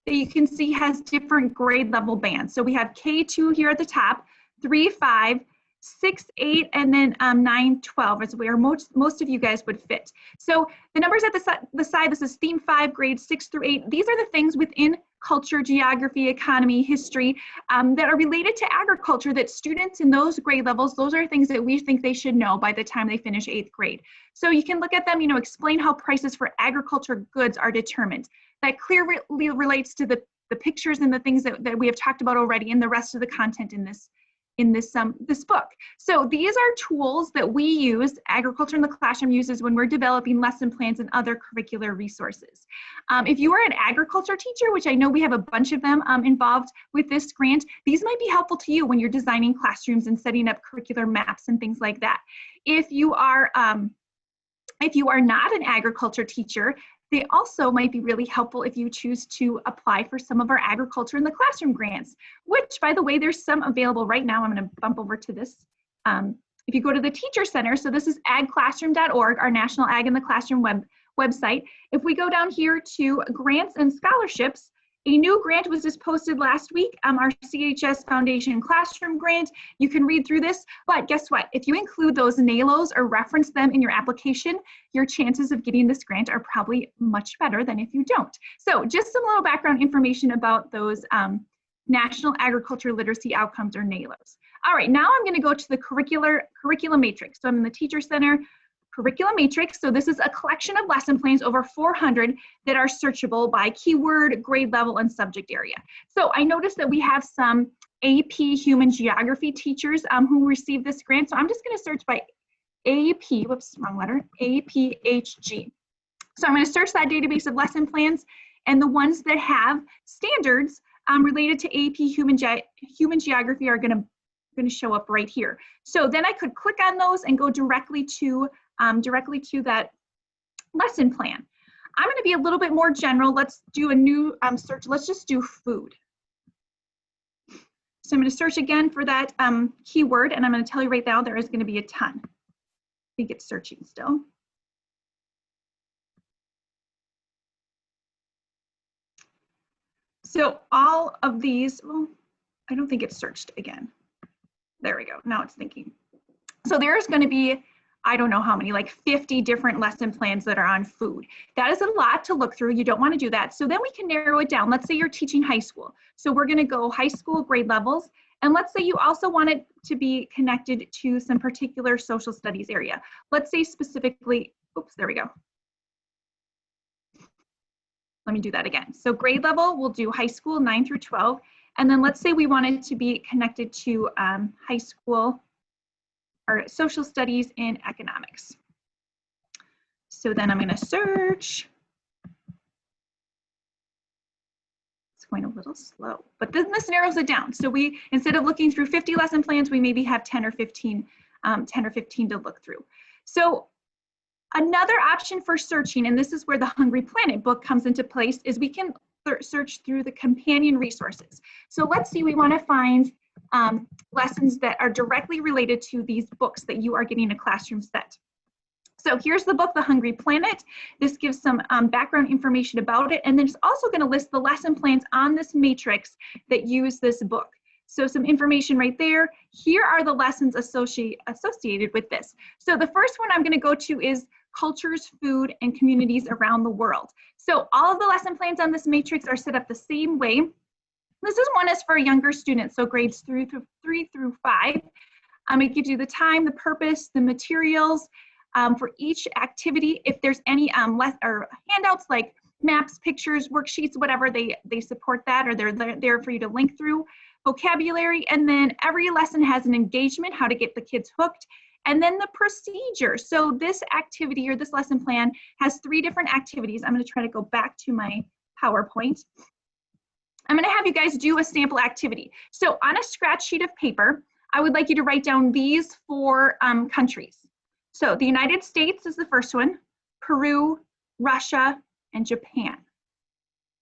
that you can see has different grade level bands. So we have K2 here at the top, 3, 5, 6, 8, and then 9, 12 is where most of you guys would fit. So the numbers at the side, this is theme 5, grades 6 through 8. These are the things within culture, geography, economy, history that are related to agriculture that students in those grade levels, those are things that we think they should know by the time they finish 8th grade. So you can look at them, you know, explain how prices for agriculture goods are determined. That clearly relates to the pictures and the things that we have talked about already and the rest of the content in this book. So these are tools that we use, Agriculture in the Classroom uses when we're developing lesson plans and other curricular resources. If you are an agriculture teacher, which I know we have a bunch of them involved with this grant, these might be helpful to you when you're designing classrooms and setting up curricular maps and things like that. If you are not an agriculture teacher, they also might be really helpful if you choose to apply for some of our Agriculture in the Classroom grants, which, by the way, there's some available right now. I'm going to bump over to this If you go to the Teacher Center, so this is agclassroom.org, our National Ag in the Classroom website. If we go down here to grants and scholarships, a new grant was just posted last week, our CHS Foundation Classroom grant. You can read through this, but guess what? If you include those NALOs or reference them in your application, your chances of getting this grant are probably much better than if you don't. So just some little background information about those National Agriculture Literacy Outcomes, or NALOs. All right, now I'm going to go to the curriculum matrix. So I'm in the Teacher Center curriculum matrix. So this is a collection of lesson plans, over 400, that are searchable by keyword, grade level, and subject area. So I noticed that we have some AP Human Geography teachers who received this grant. So I'm just going to search by AP, whoops, wrong letter, APHG. So I'm going to search that database of lesson plans, and the ones that have standards related to AP Human Geography are going to show up right here. So then I could click on those and go directly to that lesson plan. I'm going to be a little bit more general. Let's do a new search. Let's just do food. So I'm going to search again for that keyword, and I'm going to tell you right now there is going to be a ton. I think it's searching still. So all of these, well, I don't think it's searched again. There we go. Now it's thinking. So there's going to be, I don't know how many, like 50 different lesson plans that are on food. That is a lot to look through. You don't want to do that. So then we can narrow it down. Let's say you're teaching high school. So we're going to go high school grade levels. And let's say you also want it to be connected to some particular social studies area. Let's say specifically, oops, there we go. Let me do that again. So grade level, we'll do high school 9 through 12. And then let's say we want it to be connected to high school or social studies in economics. So then I'm going to search. It's going a little slow, but then this narrows it down. So we, instead of looking through 50 lesson plans, we maybe have 10 or 15 to look through. So another option for searching, and this is where the Hungry Planet book comes into place, is we can search through the companion resources. So let's see, we want to find lessons that are directly related to these books that you are getting a classroom set. So here's the book, The Hungry Planet. This gives some background information about it, and then it's also going to list the lesson plans on this matrix that use this book. So some information right there. Here are the lessons associated with this. So the first one I'm going to go to is Cultures, Food, and Communities Around the World. So all of the lesson plans on this matrix are set up the same way. This is one is for younger students, so grades 3 through 5. It gives you the time, the purpose, the materials for each activity. If there's any handouts like maps, pictures, worksheets, whatever, they support that, or they're there for you to link through. Vocabulary, and then every lesson has an engagement, how to get the kids hooked, and then the procedure. So this activity or this lesson plan has 3 different activities. I'm going to try to go back to my PowerPoint. I'm going to have you guys do a sample activity. So on a scratch sheet of paper, I would like you to write down these 4 countries. So the United States is the first one, Peru, Russia, and Japan.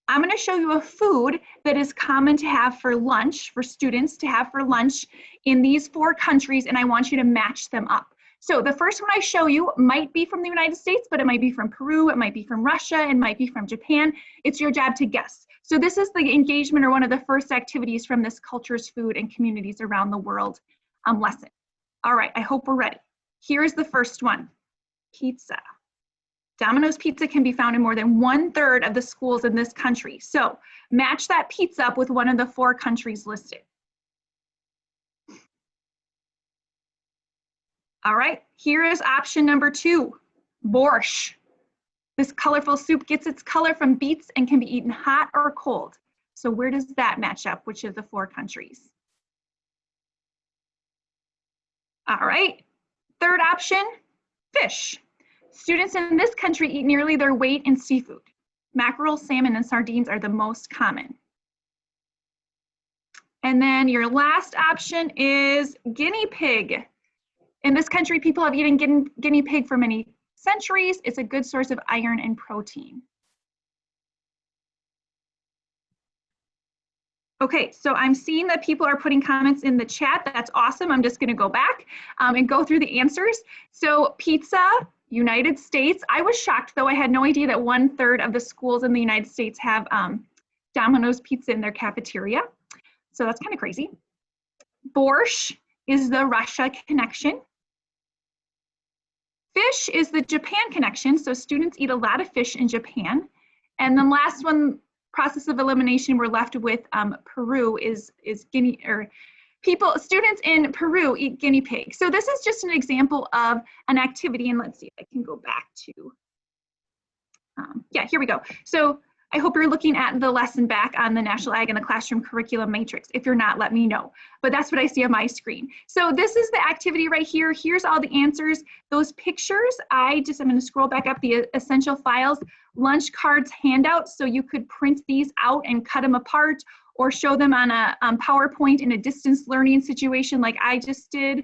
I'm going to show you a food that is common to have for lunch, for students to have for lunch in these 4 countries, and I want you to match them up. So the first one I show you might be from the United States, but it might be from Peru, it might be from Russia, it might be from Japan. It's your job to guess. So this is the engagement, or one of the first activities from this Cultures, Food, and Communities Around the World lesson. All right, I hope we're ready. Here's the first one, pizza. Domino's Pizza can be found in more than 1/3 of the schools in this country. So match that pizza up with one of the 4 countries listed. All right, here is option number 2, borscht. This colorful soup gets its color from beets and can be eaten hot or cold. So where does that match up? Which of the 4 countries? All right, third option, fish. Students in this country eat nearly their weight in seafood. Mackerel, salmon, and sardines are the most common. And then your last option is guinea pig. In this country, people have eaten guinea pig for many centuries. It's a good source of iron and protein. Okay, so I'm seeing that people are putting comments in the chat. That's awesome. I'm just going to go back and go through the answers. So pizza, United States. I was shocked, though. I had no idea that 1/3 of the schools in the United States have Domino's pizza in their cafeteria. So that's kind of crazy. Borscht is the Russia connection. Fish is the Japan connection. So students eat a lot of fish in Japan. And then last one, process of elimination, we're left with Peru is guinea, or students in Peru eat guinea pig. So this is just an example of an activity, and let's see if I can go back to, yeah, here we go. So I hope you're looking at the lesson back on the National Ag in the Classroom Curriculum Matrix. If you're not, let me know. But that's what I see on my screen. So this is the activity right here. Here's all the answers. Those pictures, I'm going to scroll back up the essential files, lunch cards, handouts, so you could print these out and cut them apart or show them on a PowerPoint in a distance learning situation like I just did.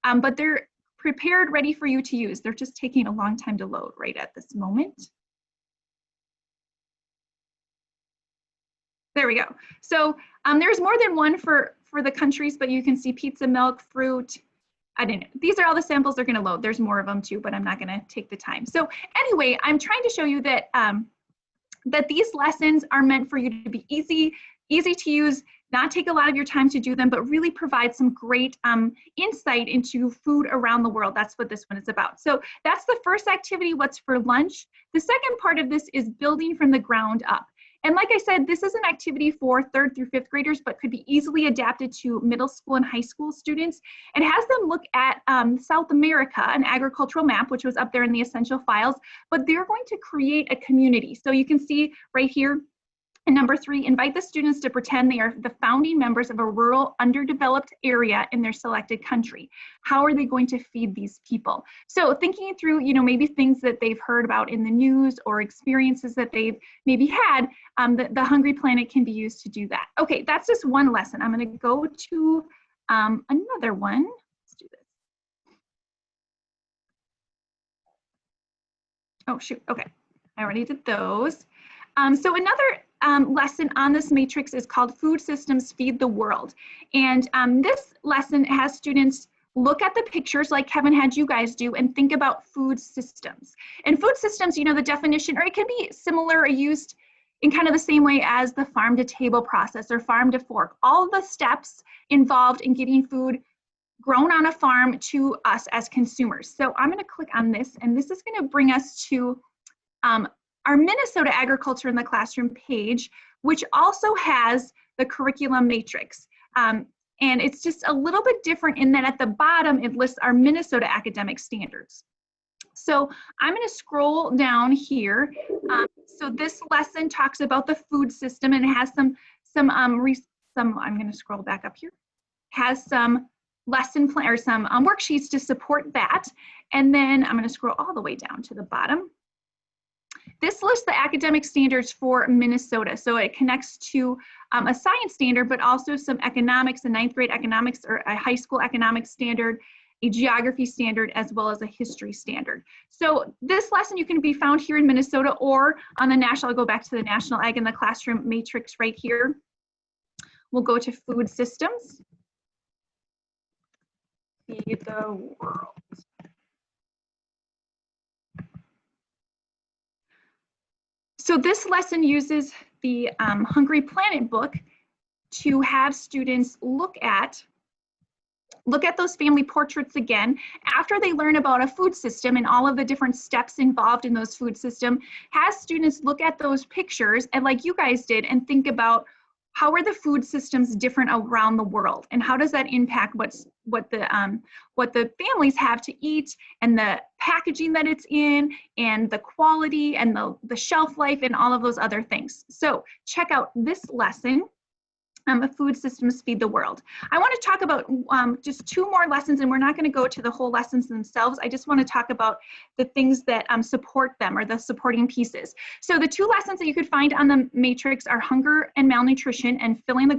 But they're prepared, ready for you to use. They're just taking a long time to load right at this moment. There we go. So there's more than one for the countries, but you can see pizza, milk, fruit. These are all the samples they're going to load. There's more of them too, but I'm not going to take the time. So anyway, I'm trying to show you that that these lessons are meant for you to be easy to use, not take a lot of your time to do them, but really provide some great insight into food around the world. That's what this one is about. So that's the first activity, what's for lunch. The second part of this is building from the ground up. And like I said, this is an activity for 3rd through 5th graders, but could be easily adapted to middle school and high school students. It has them look at South America, an agricultural map, which was up there in the essential files, but they're going to create a community. So you can see right here, and number 3, invite the students to pretend they are the founding members of a rural, underdeveloped area in their selected country. How are they going to feed these people? So thinking through, maybe things that they've heard about in the news or experiences that they've maybe had, the Hungry Planet can be used to do that. Okay, that's just one lesson. I'm going to go to another one. Let's do this. Oh, shoot. Okay, I already did those. So another lesson on this matrix is called Food Systems Feed the World. And this lesson has students look at the pictures like Kevin had you guys do and think about food systems. And food systems, the definition, or it can be similar or used in kind of the same way as the farm to table process or farm to fork. All the steps involved in getting food grown on a farm to us as consumers. So I'm going to click on this, and this is going to bring us to our Minnesota Agriculture in the Classroom page, which also has the curriculum matrix. And it's just a little bit different in that at the bottom, it lists our Minnesota academic standards. So I'm going to scroll down here. So this lesson talks about the food system, and it has some I'm going to scroll back up here, has some lesson plan or some worksheets to support that. And then I'm going to scroll all the way down to the bottom. This lists the academic standards for Minnesota. So it connects to a science standard, but also some economics, a 9th grade economics or a high school economics standard, a geography standard, as well as a history standard. So this lesson you can be found here in Minnesota or on the national, I'll go back to the National Ag in the Classroom matrix right here. We'll go to food systems. Feed the world. So this lesson uses the Hungry Planet book to have students look at those family portraits again after they learn about a food system and all of the different steps involved in those food system. Has students look at those pictures and like you guys did and think about how are the food systems different around the world and how does that impact what the families have to eat and the packaging that it's in and the quality and the shelf life and all of those other things. So check out this lesson. Food Systems Feed the World. I want to talk about just 2 more lessons, and we're not going to go to the whole lessons themselves. I just want to talk about the things that support them or the supporting pieces. So the 2 lessons that you could find on the matrix are Hunger and Malnutrition and Filling the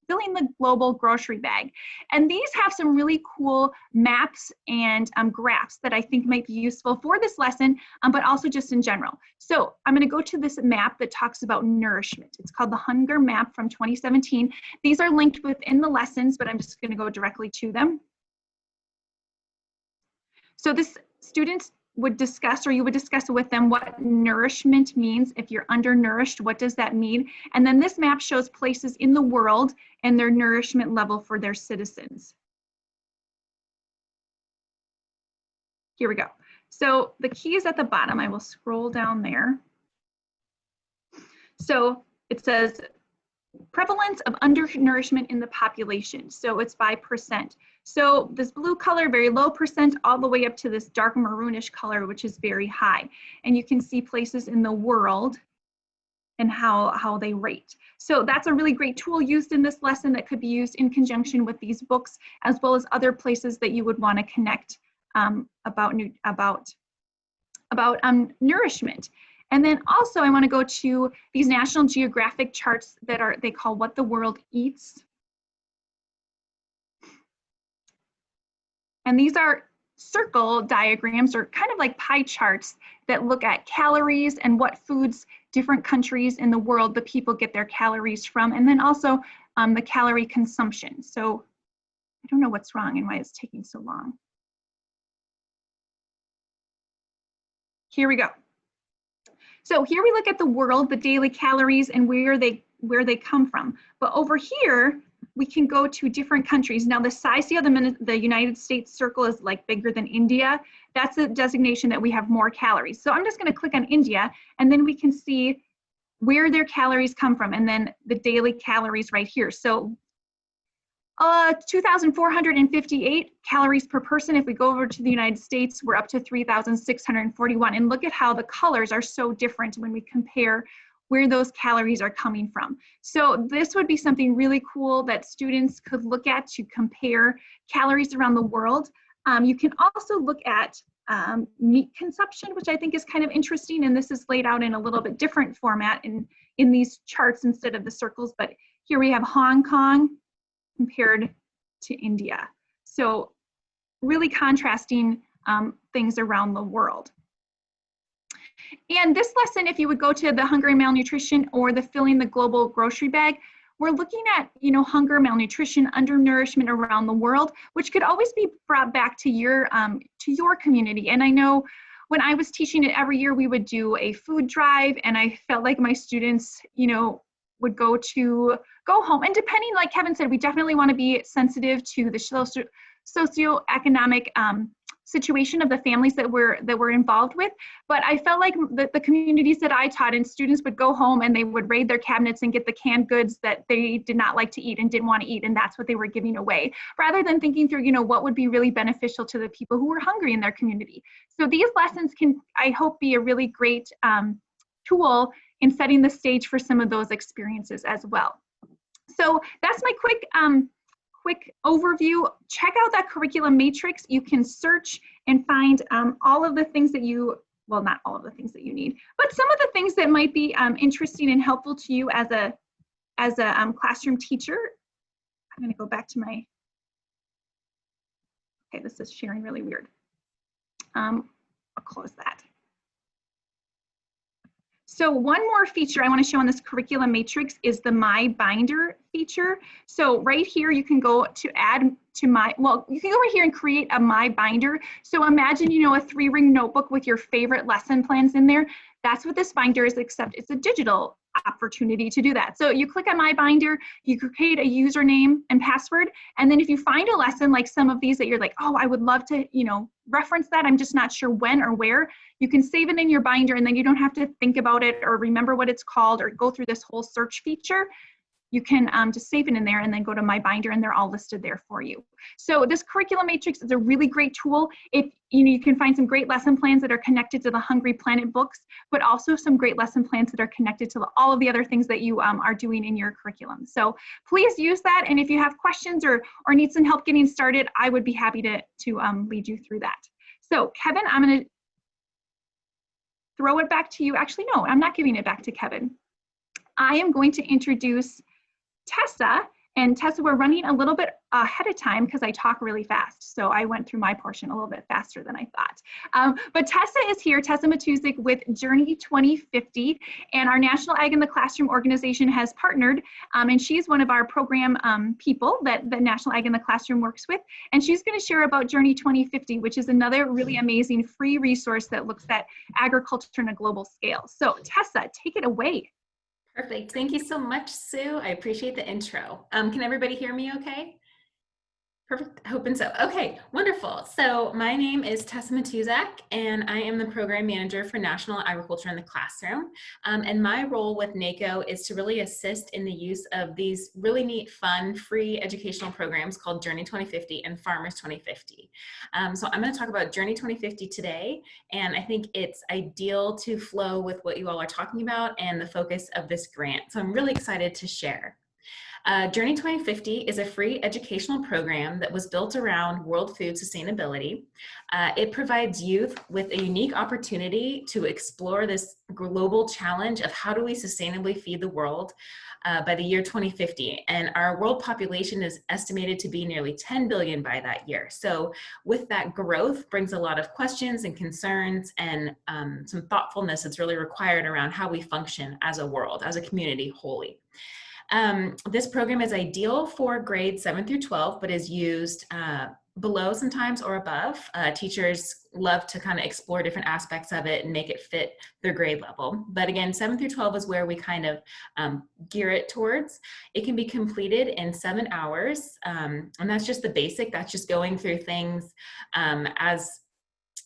Filling the Global Grocery Bag. And these have some really cool maps and graphs that I think might be useful for this lesson, but also just in general. So I'm going to go to this map that talks about nourishment. It's called the Hunger Map from 2017. These are linked within the lessons, but I'm just going to go directly to them. So this students would discuss, or you would discuss with them, what nourishment means. If you're undernourished, what does that mean? And then this map shows places in the world and their nourishment level for their citizens. Here we go. So the key is at the bottom. I will scroll down there. So it says prevalence of undernourishment in the population. So it's by percent. So this blue color, very low percent, all the way up to this dark maroonish color, which is very high. And you can see places in the world and how they rate. So that's a really great tool used in this lesson that could be used in conjunction with these books, as well as other places that you would want to connect about nourishment. And then also I want to go to these National Geographic charts that they call What the World Eats. And these are circle diagrams, or kind of like pie charts, that look at calories and what foods different countries in the world, the people get their calories from, and then also the calorie consumption. So I don't know what's wrong and why it's taking so long. Here we go. So here we look at the world, the daily calories, and where they come from. But over here, we can go to different countries. Now the size, see how the United States circle is like bigger than India? That's a designation that we have more calories. So I'm just going to click on India, and then we can see where their calories come from, and then the daily calories right here. So 2,458 calories per person. If we go over to the United States, we're up to 3,641. And look at how the colors are so different when we compare where those calories are coming from. So this would be something really cool that students could look at to compare calories around the world. You can also look at meat consumption, which I think is kind of interesting. And this is laid out in a little bit different format in these charts instead of the circles. But here we have Hong Kong compared to India. So really contrasting things around the world. And this lesson, if you would go to the hunger and malnutrition or the filling the global grocery bag, we're looking at, hunger, malnutrition, undernourishment around the world, which could always be brought back to your community. And I know when I was teaching it every year, we would do a food drive, and I felt like my students, would go home. And depending, like Kevin said, we definitely want to be sensitive to the socioeconomic situation of the families that we're involved with. But I felt like the communities that I taught, and students would go home and they would raid their cabinets and get the canned goods that they did not like to eat and didn't want to eat, and that's what they were giving away, rather than thinking through, what would be really beneficial to the people who were hungry in their community. So these lessons can, I hope, be a really great tool in setting the stage for some of those experiences as well. So that's my quick overview. Check out that curriculum matrix. You can search and find all of the things that well, not all of the things that you need, but some of the things that might be interesting and helpful to you as a classroom teacher. I'm going to go back to okay, this is sharing really weird. I'll close that. So one more feature I want to show on this curriculum matrix is the My Binder feature. So right here, you can go to add to you can go right here and create a My Binder. So imagine, a 3-ring notebook with your favorite lesson plans in there. That's what this binder is, except it's a digital opportunity to do that. So you click on My Binder, you create a username and password, and then if you find a lesson like some of these that you're like, oh, I would love to, reference that, I'm just not sure when or where, you can save it in your binder, and then you don't have to think about it or remember what it's called or go through this whole search feature. You can just save it in there and then go to My Binder, and they're all listed there for you. So this curriculum matrix is a really great tool. If you can find some great lesson plans that are connected to the Hungry Planet books, but also some great lesson plans that are connected to all of the other things that you are doing in your curriculum. So please use that, and if you have questions or need some help getting started, I would be happy to lead you through that. So Kevin, I'm going to throw it back to you. Actually, no, I'm not giving it back to Kevin. I am going to introduce Tessa, And Tessa, we're running a little bit ahead of time because I talk really fast. So I went through my portion a little bit faster than I thought. But Tessa is here, Tessa Matuzik with Journey 2050. And our National Ag in the Classroom organization has partnered. And she's one of our program people that the National Ag in the Classroom works with. And she's going to share about Journey 2050, which is another really amazing free resource that looks at agriculture on a global scale. So Tessa, take it away. Perfect. Thank you so much, Sue. I appreciate the intro. Can everybody hear me okay? Perfect. Hoping so. Okay, wonderful. So my name is Tessa Matuzak, and I am the program manager for National Agriculture in the Classroom. And my role with NACO is to really assist in the use of these really neat, fun, free educational programs called Journey 2050 and Farmers 2050. So I'm going to talk about Journey 2050 today, and I think it's ideal to flow with what you all are talking about and the focus of this grant. So I'm really excited to share. Journey 2050 is a free educational program that was built around world food sustainability. It provides youth with a unique opportunity to explore this global challenge of how do we sustainably feed the world by the year 2050. And our world population is estimated to be nearly 10 billion by that year. So with that growth brings a lot of questions and concerns and some thoughtfulness that's really required around how we function as a world, as a community wholly. This program is ideal for grades 7 through 12, but is used below sometimes or above. Teachers love to kind of explore different aspects of it and make it fit their grade level. But again, 7 through 12 is where we kind of gear it towards. It can be completed in 7 hours, and that's just the basic. That's just going through things as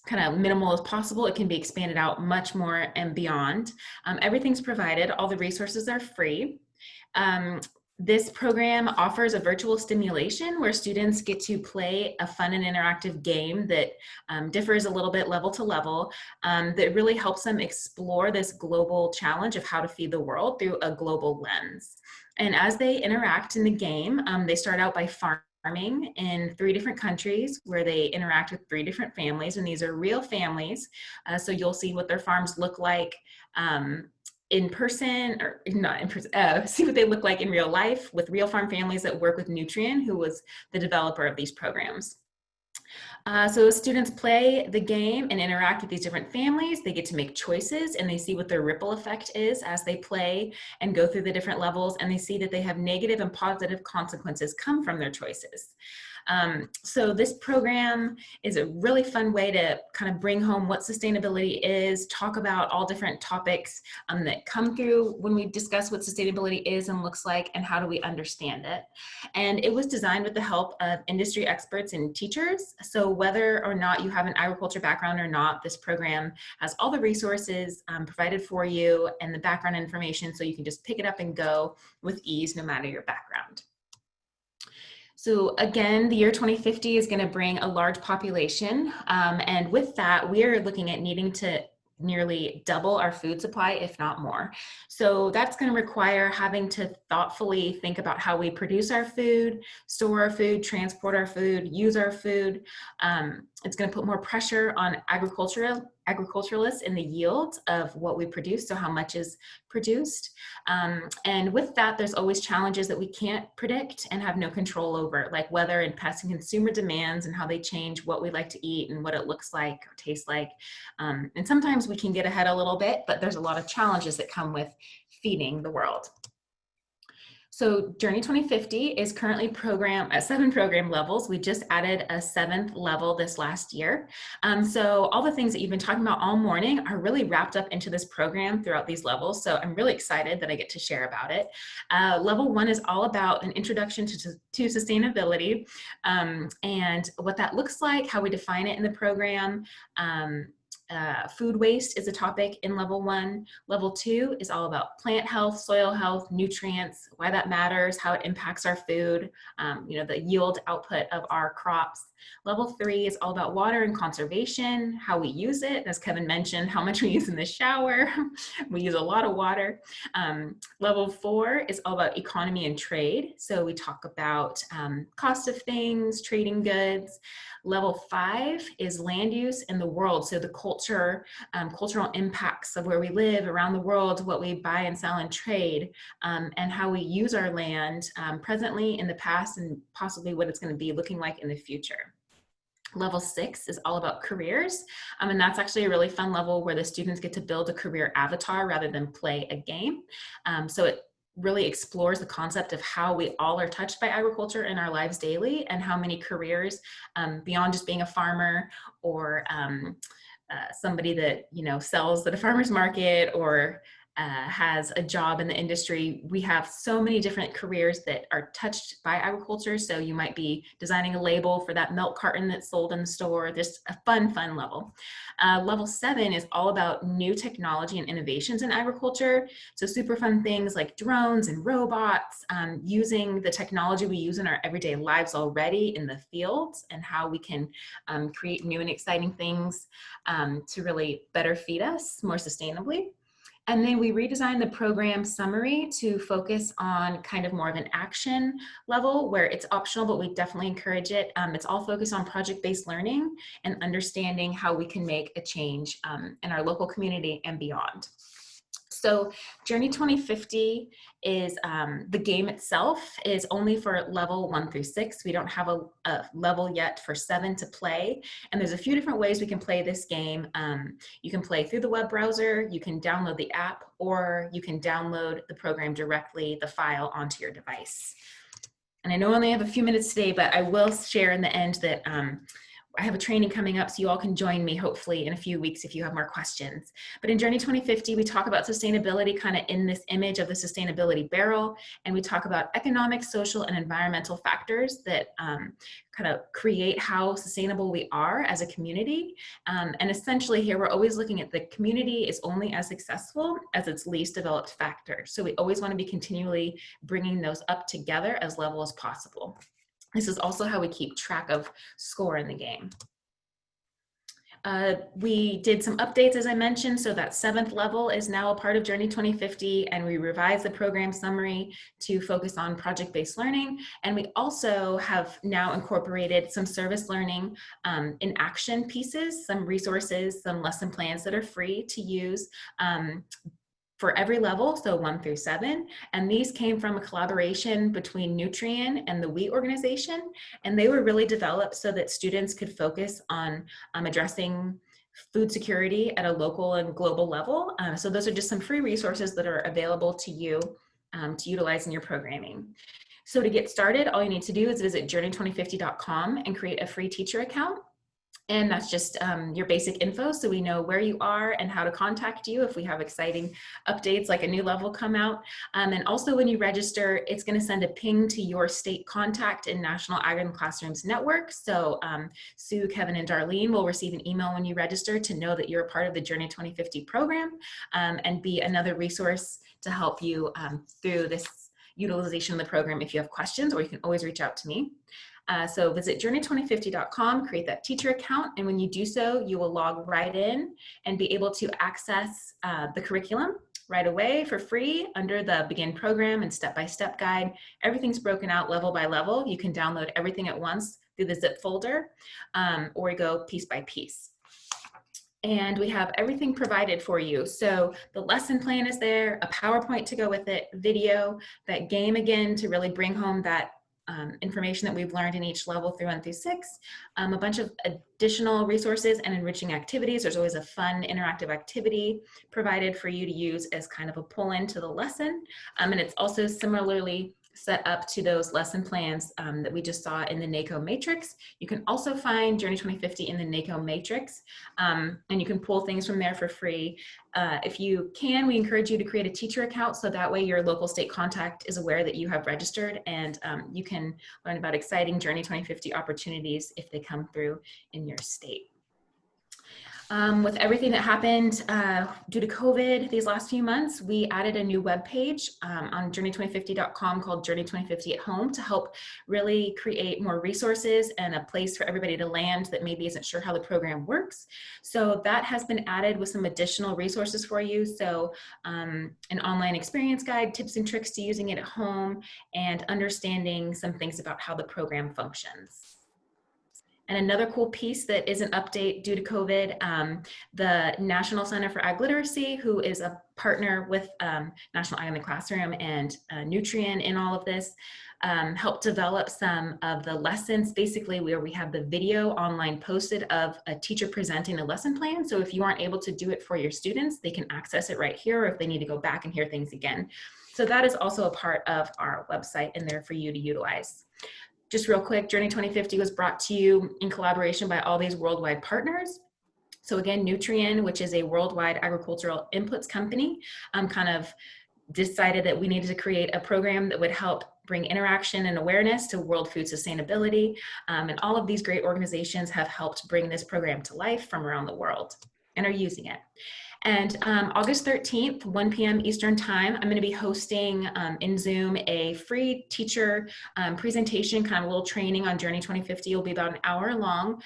kind of minimal as possible. It can be expanded out much more and beyond. Everything's provided. All the resources are free. This program offers a virtual stimulation where students get to play a fun and interactive game that differs a little bit level to level, that really helps them explore this global challenge of how to feed the world through a global lens. And as they interact in the game, they start out by farming in 3 different countries where they interact with 3 different families, and these are real families. So you'll see what their farms look like in person, or not in person, see what they look like in real life with real farm families that work with Nutrien, who was the developer of these programs. So students play the game and interact with these different families. They get to make choices and they see what their ripple effect is as they play and go through the different levels, and they see that they have negative and positive consequences come from their choices. So this program is a really fun way to kind of bring home what sustainability is, talk about all different topics that come through when we discuss what sustainability is and looks like and how do we understand it. And it was designed with the help of industry experts and teachers. So whether or not you have an agriculture background or not, this program has all the resources provided for you and the background information, so you can just pick it up and go with ease no matter your background. So again, the year 2050 is going to bring a large population. And with that, we are looking at needing to nearly double our food supply, if not more. So that's going to require having to thoughtfully think about how we produce our food, store our food, transport our food, use our food. It's going to put more pressure on agriculturalists in the yield of what we produce, so how much is produced. And with that, there's always challenges that we can't predict and have no control over, like weather and pest and consumer demands and how they change what we like to eat and what it looks like or tastes like. And sometimes we can get ahead a little bit, but there's a lot of challenges that come with feeding the world. So Journey 2050 is currently programmed at 7 program levels. We just added a 7th level this last year. So all the things that you've been talking about all morning are really wrapped up into this program throughout these levels. So I'm really excited that I get to share about it. Level 1 is all about an introduction to sustainability and what that looks like, how we define it in the program. Food waste is a topic in level 1. Level 2 is all about plant health, soil health, nutrients, why that matters, how it impacts our food, the yield output of our crops. Level 3 is all about water and conservation, how we use it. As Kevin mentioned, how much we use in the shower. We use a lot of water. Level 4 is all about economy and trade. So we talk about cost of things, trading goods. Level 5 is land use in the world. So the culture culture, cultural impacts of where we live around the world, what we buy and sell and trade, and how we use our land presently, in the past, and possibly what it's going to be looking like in the future. Level 6 is all about careers, and that's actually a really fun level where the students get to build a career avatar rather than play a game. So it really explores the concept of how we all are touched by agriculture in our lives daily, and how many careers, beyond just being a farmer or somebody that, you know, sells at a farmer's market or has a job in the industry. We have so many different careers that are touched by agriculture. So you might be designing a label for that milk carton that's sold in the store. Just a fun level. Level 7 is all about new technology and innovations in agriculture. So super fun things like drones and robots, using the technology we use in our everyday lives already in the fields, and how we can create new and exciting things to really better feed us more sustainably. And then we redesigned the program summary to focus on kind of more of an action level, where it's optional, but we definitely encourage it. It's all focused on project-based learning and understanding how we can make a change in our local community and beyond. So Journey 2050 is, the game itself is only for level 1 through 6. We don't have a level yet for 7 to play. And there's a few different ways we can play this game. You can play through the web browser, you can download the app, or you can download the program directly, the file, onto your device. And I know I only have a few minutes today, but I will share in the end that I have a training coming up, so you all can join me hopefully in a few weeks if you have more questions. But in Journey 2050, we talk about sustainability kind of in this image of the sustainability barrel, and we talk about economic, social, and environmental factors that kind of create how sustainable we are as a community. And essentially here, we're always looking at the community is only as successful as its least developed factor. So we always want to be continually bringing those up together as level as possible. This is also how we keep track of score in the game. We did some updates, as I mentioned, so that 7th level is now a part of Journey 2050, and we revised the program summary to focus on project-based learning. And we also have now incorporated some service learning in action pieces, some resources, some lesson plans that are free to use for every level, so 1 through 7. And these came from a collaboration between Nutrien and the WE organization. And they were really developed so that students could focus on addressing food security at a local and global level. So those are just some free resources that are available to you to utilize in your programming. So to get started, all you need to do is visit journey2050.com and create a free teacher account. And that's just your basic info, so we know where you are and how to contact you if we have exciting updates like a new level come out. And also when you register, it's going to send a ping to your state contact in National Ag in Classrooms Network. So Sue, Kevin, and Darlene will receive an email when you register to know that you're a part of the Journey 2050 program, and be another resource to help you through this utilization of the program if you have questions, or you can always reach out to me. So visit journey2050.com, create that teacher account, and when you do so, you will log right in and be able to access the curriculum right away for free under the Begin Program and Step-by-Step Guide. Everything's broken out level by level. You can download everything at once through the zip folder, or go piece by piece. And we have everything provided for you. So the lesson plan is there, a PowerPoint to go with it, video, that game again to really bring home that information that we've learned in each level through 1 through 6, a bunch of additional resources and enriching activities. There's always a fun interactive activity provided for you to use as kind of a pull-in to the lesson. And it's also similarly set up to those lesson plans that we just saw in the NACO matrix. You can also find Journey 2050 in the NACO matrix, and you can pull things from there for free. If you can, we encourage you to create a teacher account so that way your local state contact is aware that you have registered, and you can learn about exciting Journey 2050 opportunities if they come through in your state. With everything that happened due to COVID these last few months, we added a new webpage on journey2050.com called Journey 2050 at Home to help really create more resources and a place for everybody to land that maybe isn't sure how the program works. So that has been added with some additional resources for you. So an online experience guide, tips and tricks to using it at home, and understanding some things about how the program functions. And another cool piece that is an update due to COVID, the National Center for Ag Literacy, who is a partner with National Ag in the Classroom and Nutrient in all of this, helped develop some of the lessons, basically where we have the video online posted of a teacher presenting a lesson plan. So if you aren't able to do it for your students, they can access it right here, or if they need to go back and hear things again. So that is also a part of our website in there for you to utilize. Just real quick, Journey 2050 was brought to you in collaboration by all these worldwide partners. So again, Nutrient, which is a worldwide agricultural inputs company, kind of decided that we needed to create a program that would help bring interaction and awareness to world food sustainability. And all of these great organizations have helped bring this program to life from around the world and are using it. And August 13th, 1 p.m. Eastern Time, I'm going to be hosting in Zoom a free teacher presentation, kind of a little training on Journey 2050. It'll be about an hour long.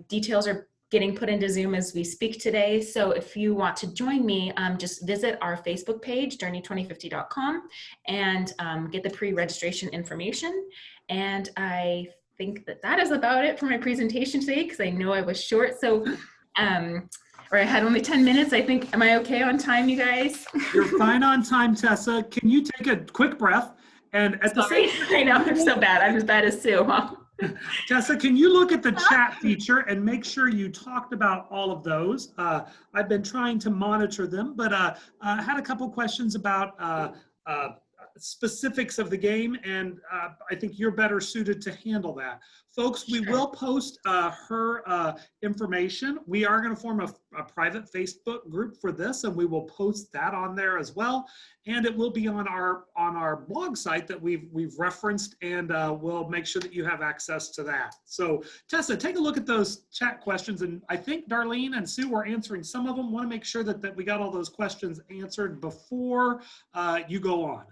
Details are getting put into Zoom as we speak today. So if you want to join me, just visit our Facebook page, journey2050.com, and get the pre-registration information. And I think that that is about it for my presentation today, because I know I was short. So, or I had only 10 minutes. I think, am I okay on time, you guys? You're fine on time, Tessa. Can you take a quick breath? And at Sorry, I know, I'm so bad. I'm as bad as Sue, huh? Tessa, can you look at the chat feature and make sure you talked about all of those? I've been trying to monitor them, but I had a couple questions about specifics of the game, and I think you're better suited to handle that. Folks, we will post her information. We are going to form a private Facebook group for this, and we will post that on there as well. And it will be on our blog site that we've referenced, and we'll make sure that you have access to that. So Tessa, take a look at those chat questions, and I think Darlene and Sue were answering some of them. Want to make sure that we got all those questions answered before you go on.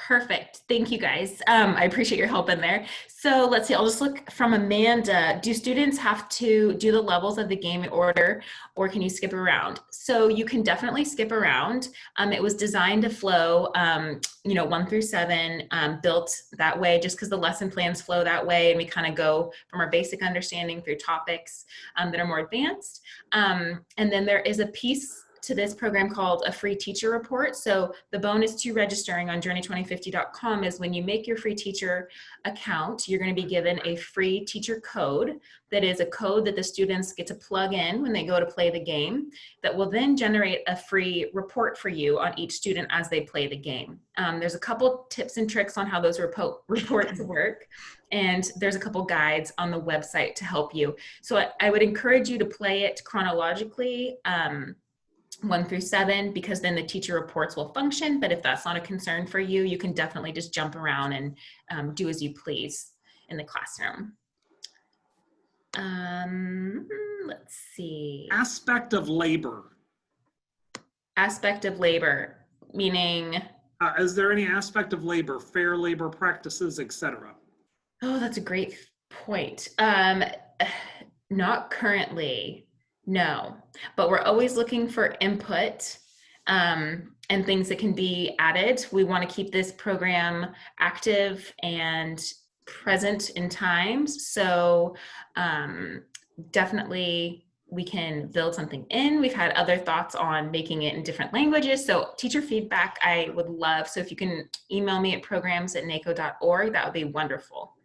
Perfect. Thank you, guys. I appreciate your help in there. So let's see, I'll just look from Amanda. Do students have to do the levels of the game in order, or can you skip around? So you can definitely skip around. It was designed to flow, 1 through 7, built that way, just because the lesson plans flow that way, and we kind of go from our basic understanding through topics that are more advanced. And then there is a piece to this program called a free teacher report. So the bonus to registering on journey2050.com is when you make your free teacher account, you're going to be given a free teacher code that is a code that the students get to plug in when they go to play the game, that will then generate a free report for you on each student as they play the game. There's a couple tips and tricks on how those reports work, and there's a couple guides on the website to help you. So I would encourage you to play it chronologically, 1 through 7, because then the teacher reports will function. But if that's not a concern for you, you can definitely just jump around and do as you please in the classroom. Let's see. Aspect of labor. Aspect of labor, meaning? Is there any aspect of labor, fair labor practices, etc.? Oh, that's a great point. Not currently. No, but we're always looking for input and things that can be added. We want to keep this program active and present in times. So definitely we can build something in. We've had other thoughts on making it in different languages. So teacher feedback, I would love. So if you can email me at programs@naco.org, that would be wonderful.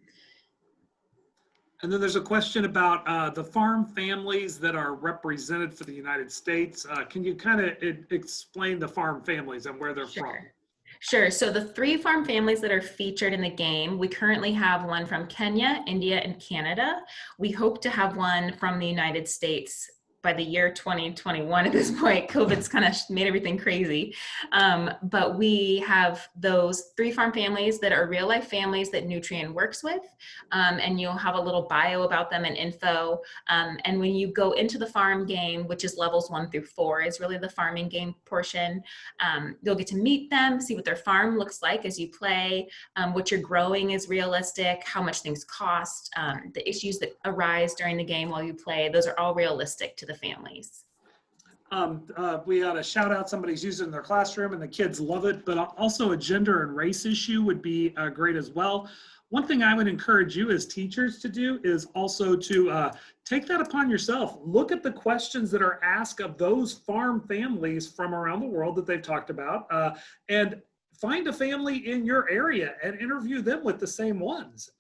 And then there's a question about the farm families that are represented for the United States. Can you kind of explain the farm families and where they're from? Sure. So the 3 farm families that are featured in the game, we currently have one from Kenya, India, and Canada. We hope to have one from the United States by the year 2021 at this point. COVID's kind of made everything crazy. But we have those 3 farm families that are real life families that Nutrient works with. And you'll have a little bio about them and info. And when you go into the farm game, which is levels 1 through 4, is really the farming game portion. You'll get to meet them, see what their farm looks like as you play, what you're growing is realistic, how much things cost, the issues that arise during the game while you play, those are all realistic to the families. We ought to shout out somebody's using their classroom and the kids love it, but also a gender and race issue would be great as well. one thing I would encourage you as teachers to do is also to take that upon yourself. Look at the questions that are asked of those farm families from around the world that they've talked about, and find a family in your area and interview them with the same ones.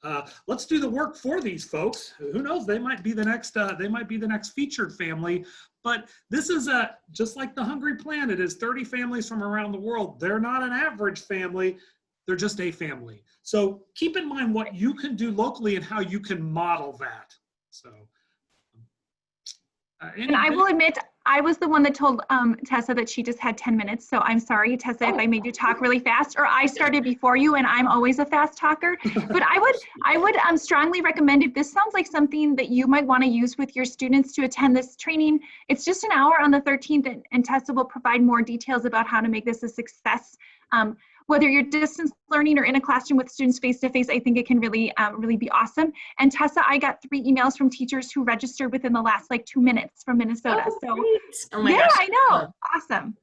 Let's do the work for these folks. Who knows? They might be the next featured family. But this is just like the Hungry Planet is 30 families from around the world. They're not an average family. They're just a family. So keep in mind what you can do locally and how you can model that. So, and I will admit, I was the one that told Tessa that she just had 10 minutes. So I'm sorry, Tessa, if I made you talk really fast, or I started before you and I'm always a fast talker. But I would strongly recommend, if this sounds like something that you might want to use with your students to attend this training, it's just an hour on the 13th, and Tessa will provide more details about how to make this a success. Whether you're distance learning or in a classroom with students face-to-face, I think it can really be awesome. And Tessa, I got 3 emails from teachers who registered within the last 2 minutes from Minnesota. Oh, so great. Oh my yeah, gosh. I know. Awesome.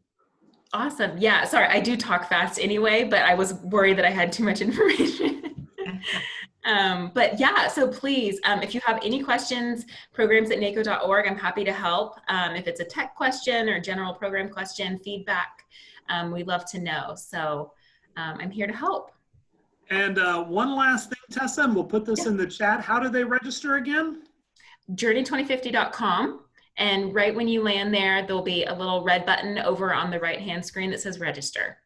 Awesome. Yeah, sorry, I do talk fast anyway, but I was worried that I had too much information. But yeah, so please, if you have any questions, programs@naco.org, I'm happy to help. If it's a tech question or general program question, feedback, we'd love to know. So I'm here to help. And one last thing, Tessa, and we'll put this in the chat. How do they register again? Journey2050.com. And right when you land there, there'll be a little red button over on the right-hand screen that says register.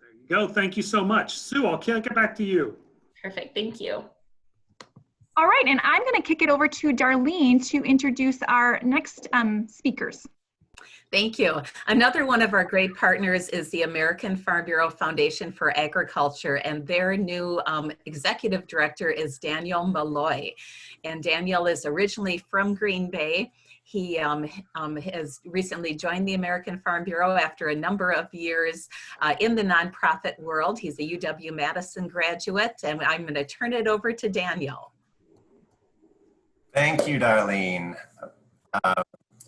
There you go. Thank you so much. Sue, I'll kick it back to you. Perfect. Thank you. All right, and I'm going to kick it over to Darlene to introduce our next speakers. Thank you. Another one of our great partners is the American Farm Bureau Foundation for Agriculture, and their new executive director is Daniel Malloy. And Daniel is originally from Green Bay. He has recently joined the American Farm Bureau after a number of years in the nonprofit world. He's a UW-Madison graduate, and I'm going to turn it over to Daniel. Thank you, Darlene.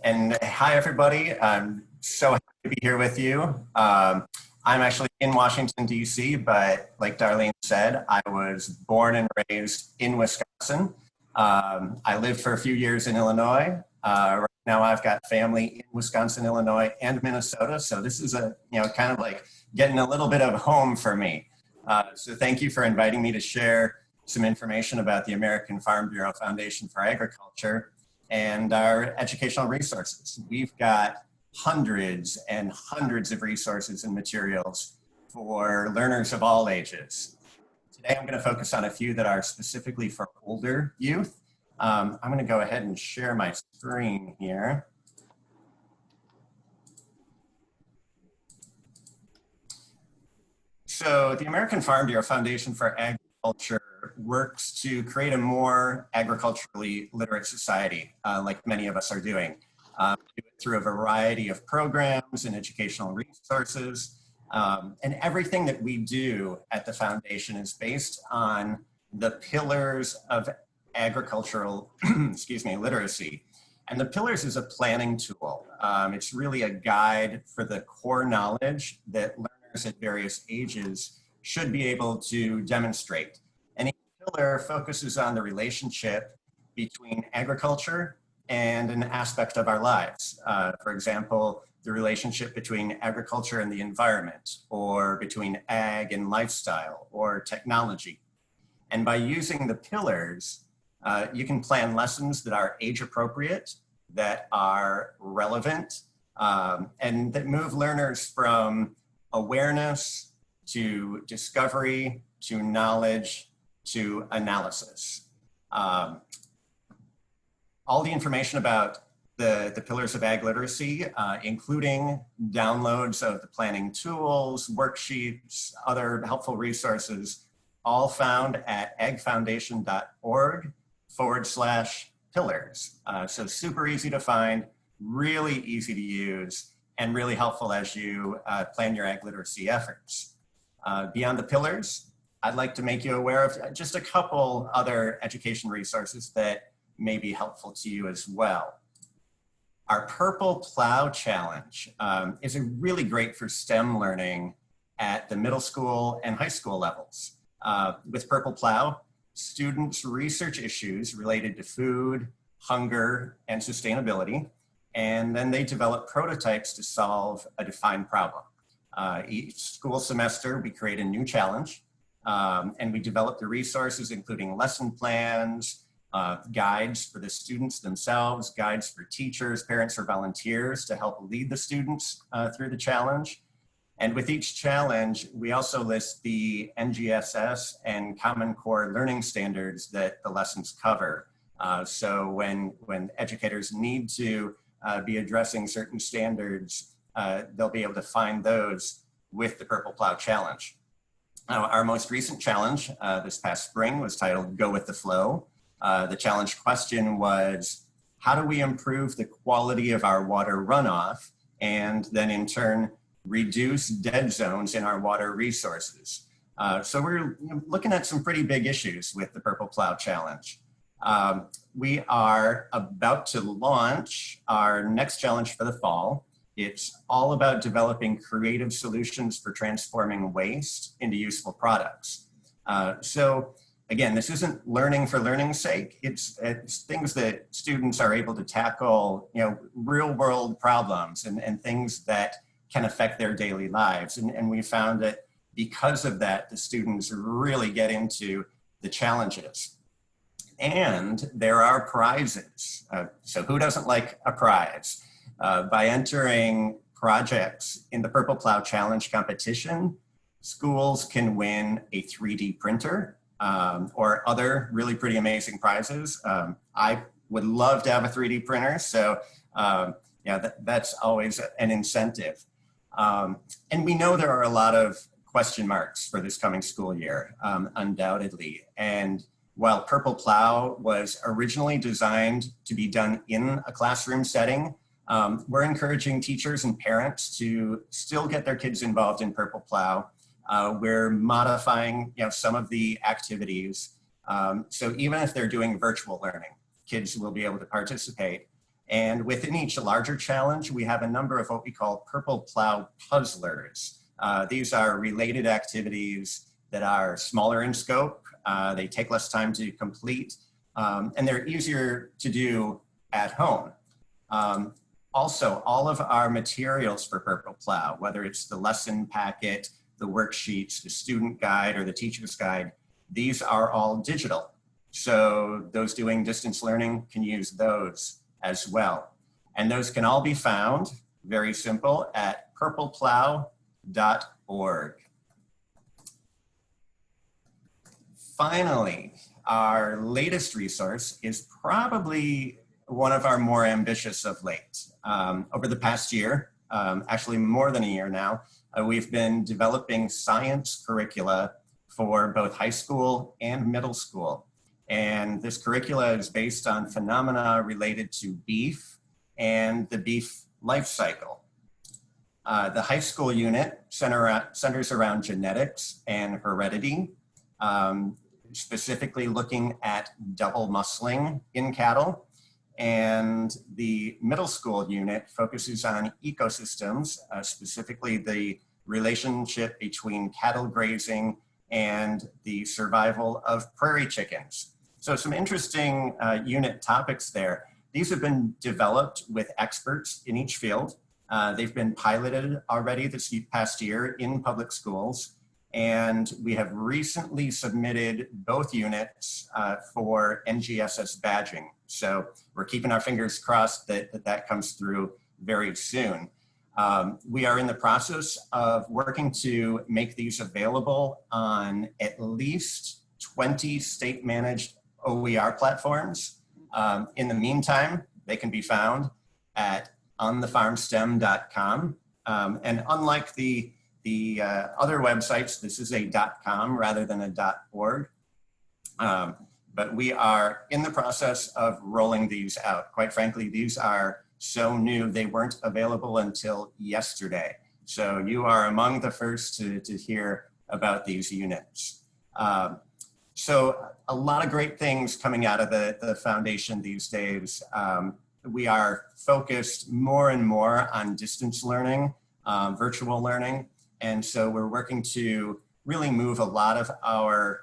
And hi, everybody. I'm so happy to be here with you. I'm actually in Washington, D.C., but like Darlene said, I was born and raised in Wisconsin. I lived for a few years in Illinois. Right now I've got family in Wisconsin, Illinois, and Minnesota. So this is kind of like getting a little bit of home for me. So thank you for inviting me to share some information about the American Farm Bureau Foundation for Agriculture and our educational resources. We've got hundreds and hundreds of resources and materials for learners of all ages. Today, I'm going to focus on a few that are specifically for older youth. I'm going to go ahead and share my screen here. So the American Farm Bureau Foundation for Agriculture works to create a more agriculturally literate society, like many of us are doing. Do it through a variety of programs and educational resources. And everything that we do at the foundation is based on the pillars of agricultural, literacy. And the pillars is a planning tool. It's really a guide for the core knowledge that learners at various ages should be able to demonstrate. And each pillar focuses on the relationship between agriculture and an aspect of our lives. For example, the relationship between agriculture and the environment, or between ag and lifestyle, or technology. And by using the pillars, you can plan lessons that are age appropriate, that are relevant, and that move learners from awareness to discovery, to knowledge, to analysis. All the information about the pillars of ag literacy, including downloads of the planning tools, worksheets, other helpful resources, all found at agfoundation.org/pillars. So super easy to find, really easy to use, and really helpful as you plan your ag literacy efforts. Beyond the pillars, I'd like to make you aware of just a couple other education resources that may be helpful to you as well. Our Purple Plow Challenge is really great for STEM learning at the middle school and high school levels. With Purple Plow, students research issues related to food, hunger, and sustainability, and then they develop prototypes to solve a defined problem. Each school semester, we create a new challenge, and we develop the resources, including lesson plans, guides for the students themselves, guides for teachers, parents, or volunteers to help lead the students through the challenge. And with each challenge, we also list the NGSS and Common Core learning standards that the lessons cover. So when educators need to be addressing certain standards, they'll be able to find those with the Purple Plow Challenge. Our most recent challenge this past spring was titled Go With The Flow. The challenge question was, how do we improve the quality of our water runoff and then in turn reduce dead zones in our water resources? So we're looking at some pretty big issues with the Purple Plow Challenge. We are about to launch our next challenge for the fall. It's all about developing creative solutions for transforming waste into useful products. So again, this isn't learning for learning's sake. It's things that students are able to tackle, real world problems and things that can affect their daily lives. And we found that because of that, the students really get into the challenges. And there are prizes. So who doesn't like a prize? By entering projects in the Purple Plow Challenge competition, schools can win a 3D printer or other really pretty amazing prizes. I would love to have a 3D printer, so that's always an incentive. And we know there are a lot of question marks for this coming school year, undoubtedly. And while Purple Plow was originally designed to be done in a classroom setting, we're encouraging teachers and parents to still get their kids involved in Purple Plow. We're modifying some of the activities. So even if they're doing virtual learning, kids will be able to participate. And within each larger challenge, we have a number of what we call Purple Plow puzzlers. These are related activities that are smaller in scope. They take less time to complete, and they're easier to do at home. Also, all of our materials for Purple Plow, whether it's the lesson packet, the worksheets, the student guide, or the teacher's guide, these are all digital. So those doing distance learning can use those as well. And those can all be found, very simple, at purpleplow.org. Finally, our latest resource is probably one of our more ambitious of late. Over the past year, actually more than a year now, we've been developing science curricula for both high school and middle school. And this curricula is based on phenomena related to beef and the beef life cycle. The high school unit centers around genetics and heredity, specifically looking at double muscling in cattle. And the middle school unit focuses on ecosystems, specifically the relationship between cattle grazing and the survival of prairie chickens. So some interesting unit topics there. These have been developed with experts in each field. They've been piloted already this past year in public schools. And we have recently submitted both units for NGSS badging. So we're keeping our fingers crossed that that comes through very soon. We are in the process of working to make these available on at least 20 state-managed OER platforms. In the meantime, they can be found at onthefarmstem.com. And unlike the other websites, this is a .com rather than a .org. But we are in the process of rolling these out. Quite frankly, these are so new, they weren't available until yesterday. So you are among the first to hear about these units. So a lot of great things coming out of the foundation these days. We are focused more and more on distance learning, virtual learning. And so we're working to really move a lot of our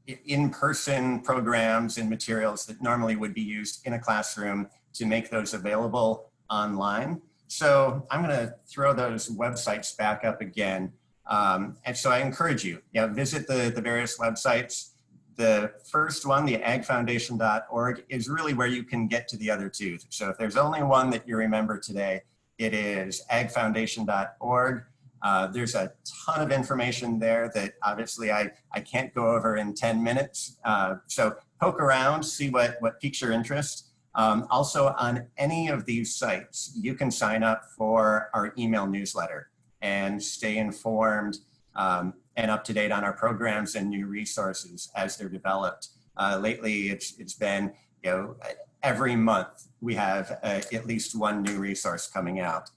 in-person programs and materials that normally would be used in a classroom to make those available online. So I'm going to throw those websites back up again. And so I encourage you, visit the various websites. The first one, the agfoundation.org, is really where you can get to the other two. So if there's only one that you remember today, it is agfoundation.org. There's a ton of information there that obviously I can't go over in 10 minutes. So poke around, see what piques your interest. Also on any of these sites, you can sign up for our email newsletter and stay informed and up to date on our programs and new resources as they're developed. Lately, it's been, every month we have at least one new resource coming out.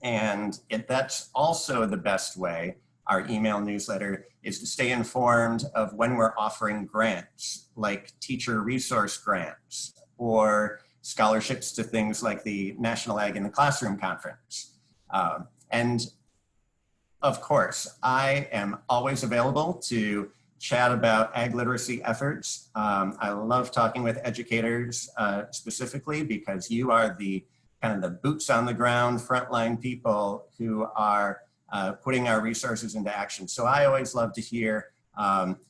And that's also the best way, our email newsletter, is to stay informed of when we're offering grants, like teacher resource grants or scholarships to things like the National Ag in the Classroom Conference. And of course, I am always available to chat about ag literacy efforts. I love talking with educators specifically because you are the kind of the boots on the ground, frontline people who are putting our resources into action. So I always love to hear,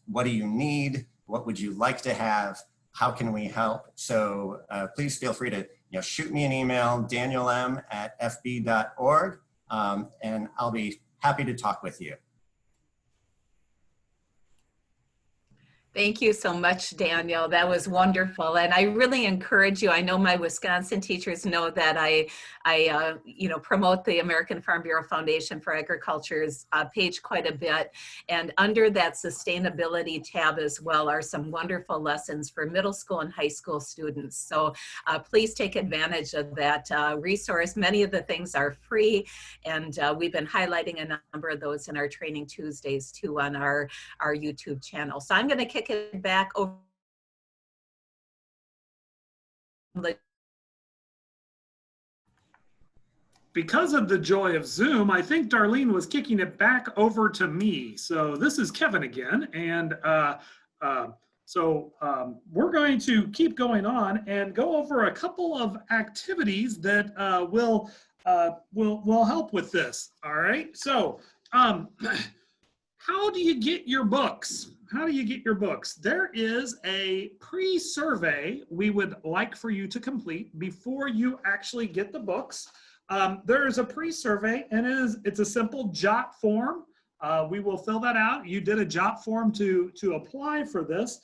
what do you need? What would you like to have? How can we help? So please feel free to shoot me an email, danielm@fb.org, and I'll be happy to talk with you. Thank you so much, Daniel. That was wonderful. And I really encourage you. I know my Wisconsin teachers know that I promote the American Farm Bureau Foundation for Agriculture's page quite a bit. And under that sustainability tab as well are some wonderful lessons for middle school and high school students. So please take advantage of that resource. Many of the things are free, and we've been highlighting a number of those in our Training Tuesdays too on our YouTube channel. So I'm going to kick it back over. Because of the joy of Zoom, I think Darlene was kicking it back over to me. So this is Kevin again. And we're going to keep going on and go over a couple of activities that will help with this. All right. So how do you get your books? How do you get your books? There is a pre-survey we would like for you to complete before you actually get the books. There is a pre-survey, and it's a simple JOT form. We will fill that out. You did a JOT form to apply for this.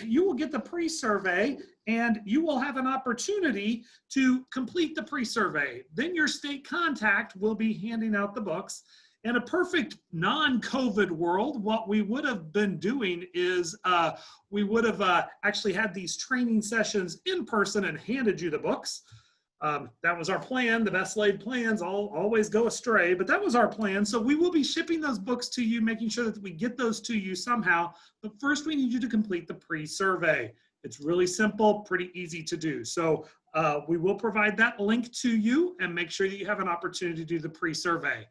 You will get the pre-survey, and you will have an opportunity to complete the pre-survey. Then your state contact will be handing out the books. In a perfect non-COVID world, what we would have been doing is we would have actually had these training sessions in person and handed you the books. That was our plan. The best laid plans always go astray, but that was our plan. So we will be shipping those books to you, making sure that we get those to you somehow. But first, we need you to complete the pre-survey. It's really simple, pretty easy to do. So we will provide that link to you and make sure that you have an opportunity to do the pre-survey.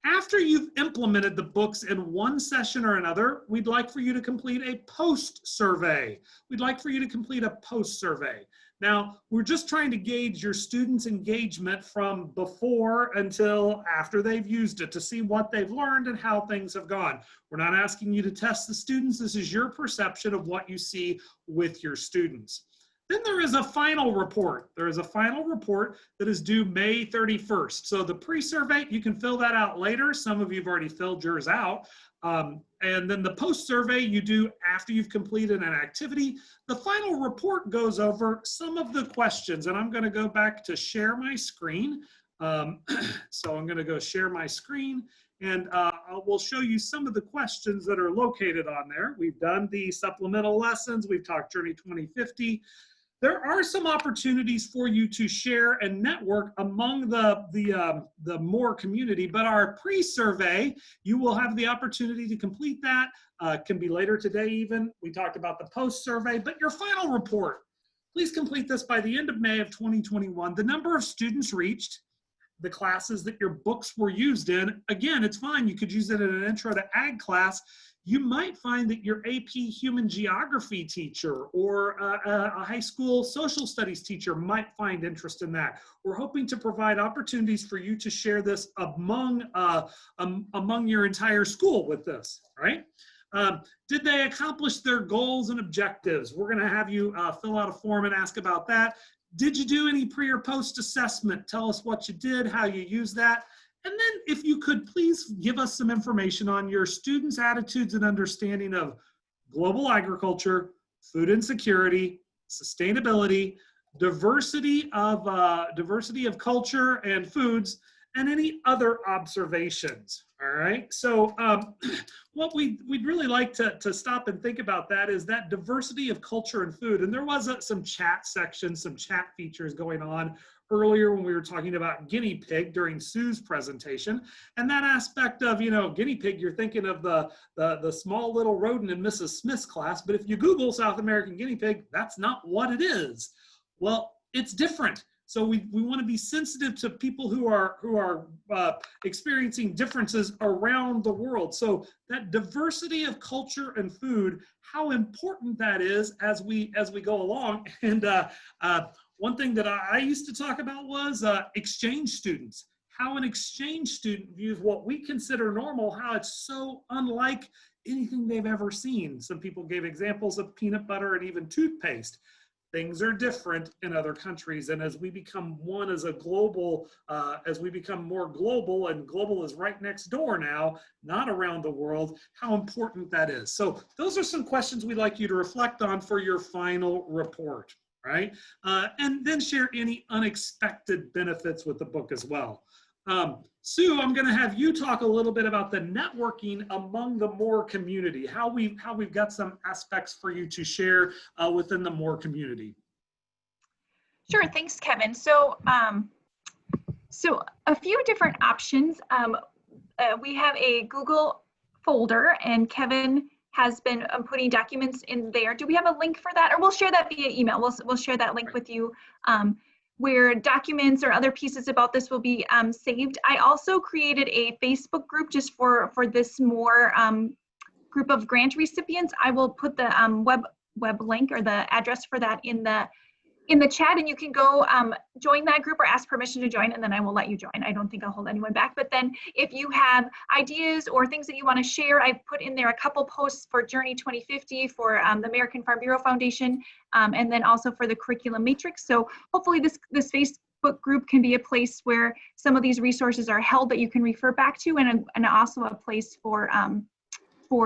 After you've implemented the books in one session or another, we'd like for you to complete a post-survey. We'd like for you to complete a post-survey. Now, we're just trying to gauge your students' engagement from before until after they've used it to see what they've learned and how things have gone. We're not asking you to test the students. This is your perception of what you see with your students. Then there is a final report. There is a final report that is due May 31st. So the pre-survey, you can fill that out later. Some of you have already filled yours out. And then the post-survey you do after you've completed an activity. The final report goes over some of the questions, and I'm going to go back to share my screen. So I'm going to go share my screen, and we'll show you some of the questions that are located on there. We've done the supplemental lessons. We've talked Journey 2050. There are some opportunities for you to share and network among the more community, but our pre-survey, you will have the opportunity to complete that. Can be later today even. We talked about the post-survey, but your final report, please complete this by the end of May of 2021. The number of students reached, the classes that your books were used in. Again, it's fine. You could use it in an intro to ag class. You might find that your AP Human Geography teacher or a high school social studies teacher might find interest in that. We're hoping to provide opportunities for you to share this among your entire school with this, right? Did they accomplish their goals and objectives? We're going to have you fill out a form and ask about that. Did you do any pre or post assessment? Tell us what you did, how you use that. And then if you could please give us some information on your students' attitudes and understanding of global agriculture, food insecurity, sustainability, diversity of culture and foods, and any other observations. All right. So what we'd really like to stop and think about that is that diversity of culture and food. And there was some chat sections, some chat features going on earlier when we were talking about guinea pig during Sue's presentation. And that aspect of, guinea pig, you're thinking of the small little rodent in Mrs. Smith's class. But if you Google South American guinea pig, that's not what it is. Well, it's different. So we want to be sensitive to people who are experiencing differences around the world. So that diversity of culture and food, how important that is as we go along. And one thing that I used to talk about was exchange students. How an exchange student views what we consider normal, how it's so unlike anything they've ever seen. Some people gave examples of peanut butter and even toothpaste. Things are different in other countries, and as we become one as a global, as we become more global, and global is right next door now, not around the world, how important that is. So those are some questions we'd like you to reflect on for your final report, right? And then share any unexpected benefits with the book as well. Sue, I'm going to have you talk a little bit about the networking among the Moore community, how we've got some aspects for you to share within the Moore community. Sure, thanks, Kevin. So, so a few different options. We have a Google folder, and Kevin has been putting documents in there. Do we have a link for that? Or we'll share that via email. We'll share that link with you. Where documents or other pieces about this will be saved. I also created a Facebook group just for this Moore group of grant recipients. I will put the web link or the address for that in the chat, and you can go join that group or ask permission to join, and then I will let you join. I don't think I'll hold anyone back. But then if you have ideas or things that you want to share, I've put in there a couple posts for Journey 2050 for the American Farm Bureau Foundation, and then also for the Curriculum Matrix. So hopefully this Facebook group can be a place where some of these resources are held that you can refer back to, and also a place for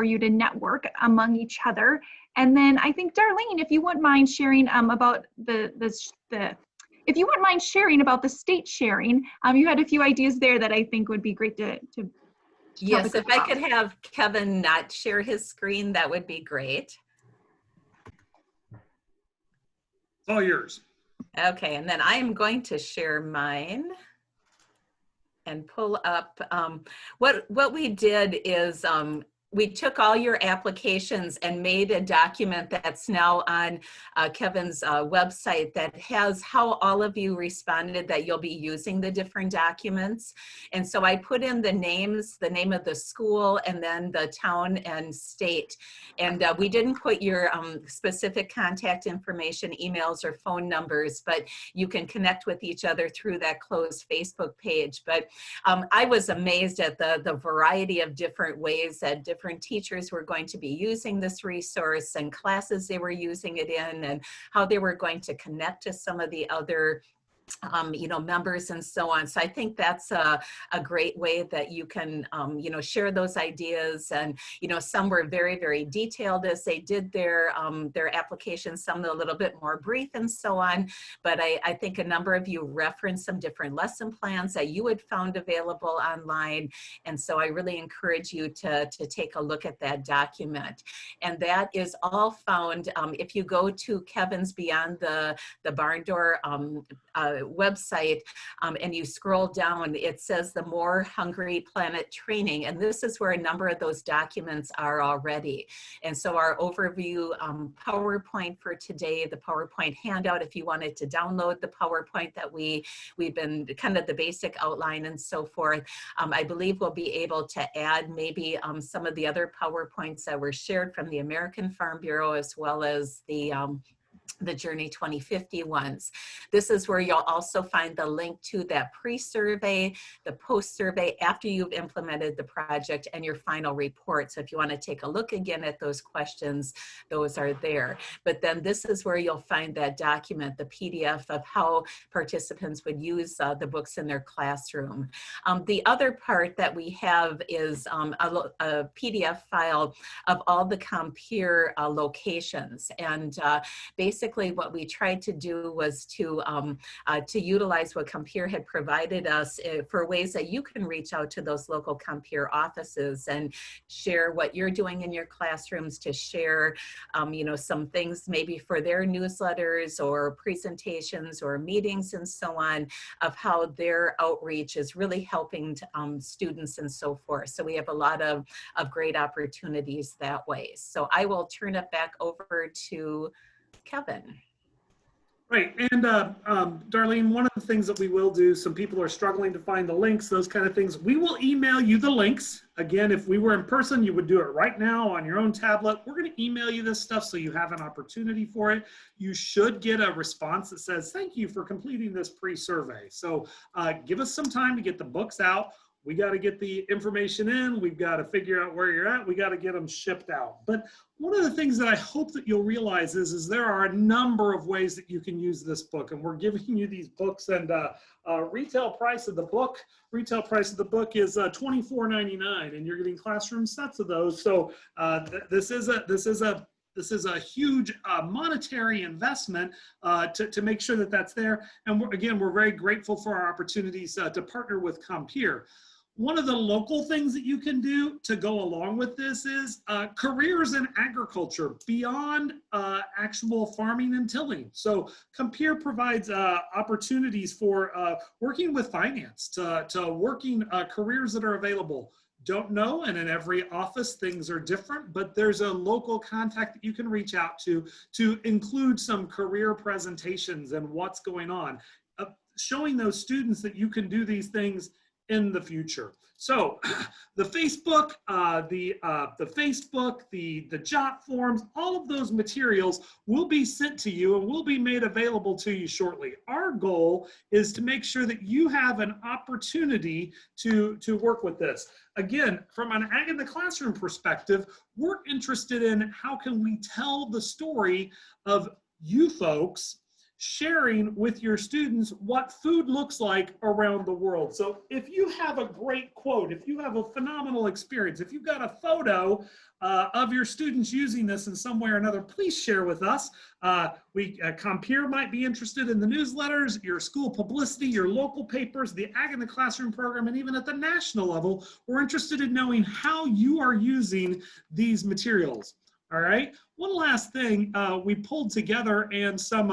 you to network among each other. And then I think, Darlene, if you wouldn't mind sharing about if you wouldn't mind sharing about the state sharing, you had a few ideas there that I think would be great to yes, if I could have Kevin not share his screen, that would be great. It's all yours. Okay, and then I am going to share mine and pull up. What we did is we took all your applications and made a document that's now on Kevin's website that has how all of you responded that you'll be using the different documents. And so I put in the names, the name of the school, and then the town and state. And we didn't put your specific contact information, emails, or phone numbers, but you can connect with each other through that closed Facebook page. But I was amazed at the variety of different ways that different teachers were going to be using this resource and classes they were using it in, and how they were going to connect to some of the other members and so on. So I think that's a great way that you can, share those ideas. And, some were very, very detailed as they did their applications, some a little bit more brief and so on. But I think a number of you referenced some different lesson plans that you had found available online. And so I really encourage you to take a look at that document. And that is all found, if you go to Kevin's Beyond the Barn Door website and you scroll down, it says the More Hungry Planet Training. And this is where a number of those documents are already. And so our overview PowerPoint for today, the PowerPoint handout, if you wanted to download the PowerPoint that we've been kind of the basic outline and so forth, I believe we'll be able to add maybe some of the other PowerPoints that were shared from the American Farm Bureau, as well as the Journey 2050 ones. This is where you'll also find the link to that pre-survey, the post-survey after you've implemented the project, and your final report. So if you want to take a look again at those questions, those are there. But then this is where you'll find that document, the PDF of how participants would use the books in their classroom. The other part that we have is a PDF file of all the Compere locations. And basically what we tried to do was to utilize what Compere had provided us for ways that you can reach out to those local Compere offices and share what you're doing in your classrooms, to share you know, some things maybe for their newsletters or presentations or meetings and so on, of how their outreach is really helping students and so forth. So we have a lot of great opportunities that way. So I will turn it back over to Kevin. Right, and Darlene, one of the things that we will do, some people are struggling to find the links, those kind of things, we will email you the links. Again, if we were in person, you would do it right now on your own tablet. We're going to email you this stuff so you have an opportunity for it. You should get a response that says, thank you for completing this pre-survey. So give us some time to get the books out. We got to get the information in. We've got to figure out where you're at. We got to get them shipped out. But one of the things that I hope that you'll realize is there are a number of ways that you can use this book. And we're giving you these books, and retail price of the book is $24.99, and you're getting classroom sets of those. So this is a huge monetary investment to make sure that that's there. And we're very grateful for our opportunities to partner with Compere. One of the local things that you can do to go along with this is careers in agriculture beyond actual farming and tilling. So Compere provides opportunities for working with finance, to working careers that are available. Don't know, and in every office things are different, but there's a local contact that you can reach out to include some career presentations and what's going on, showing those students that you can do these things in the future. So the Facebook, the Jot forms, all of those materials will be sent to you and will be made available to you shortly. Our goal is to make sure that you have an opportunity to work with this. Again, from an Ag in the Classroom perspective, we're interested in how can we tell the story of you folks sharing with your students what food looks like around the world. So if you have a great quote, if you have a phenomenal experience, if you've got a photo of your students using this in some way or another, please share with us. Compere might be interested in the newsletters, your school publicity, your local papers, the Ag in the Classroom program, and even at the national level, we're interested in knowing how you are using these materials. All right, one last thing, we pulled together and some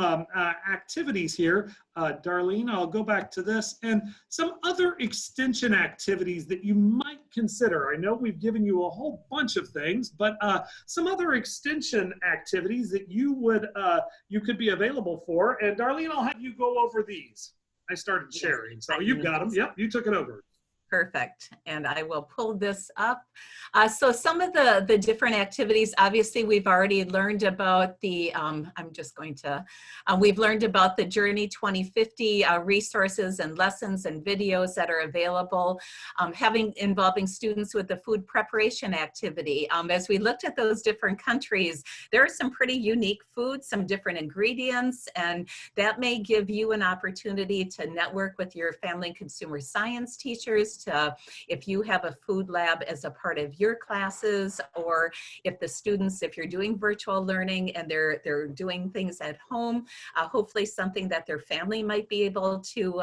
activities here. Darlene, I'll go back to this, and some other extension activities that you might consider. I know we've given you a whole bunch of things, but some other extension activities that you could be available for. And Darlene, I'll have you go over these. I started sharing, so you've got them. Yep, you took it over. Perfect. And I will pull this up. So some of the different activities, obviously we've already learned about the, we've learned about the Journey 2050 resources and lessons and videos that are available, involving students with the food preparation activity. As we looked at those different countries, there are some pretty unique foods, some different ingredients, and that may give you an opportunity to network with your family and consumer science teachers, if you have a food lab as a part of your classes, or if the students, if you're doing virtual learning and they're doing things at home, hopefully something that their family might be able to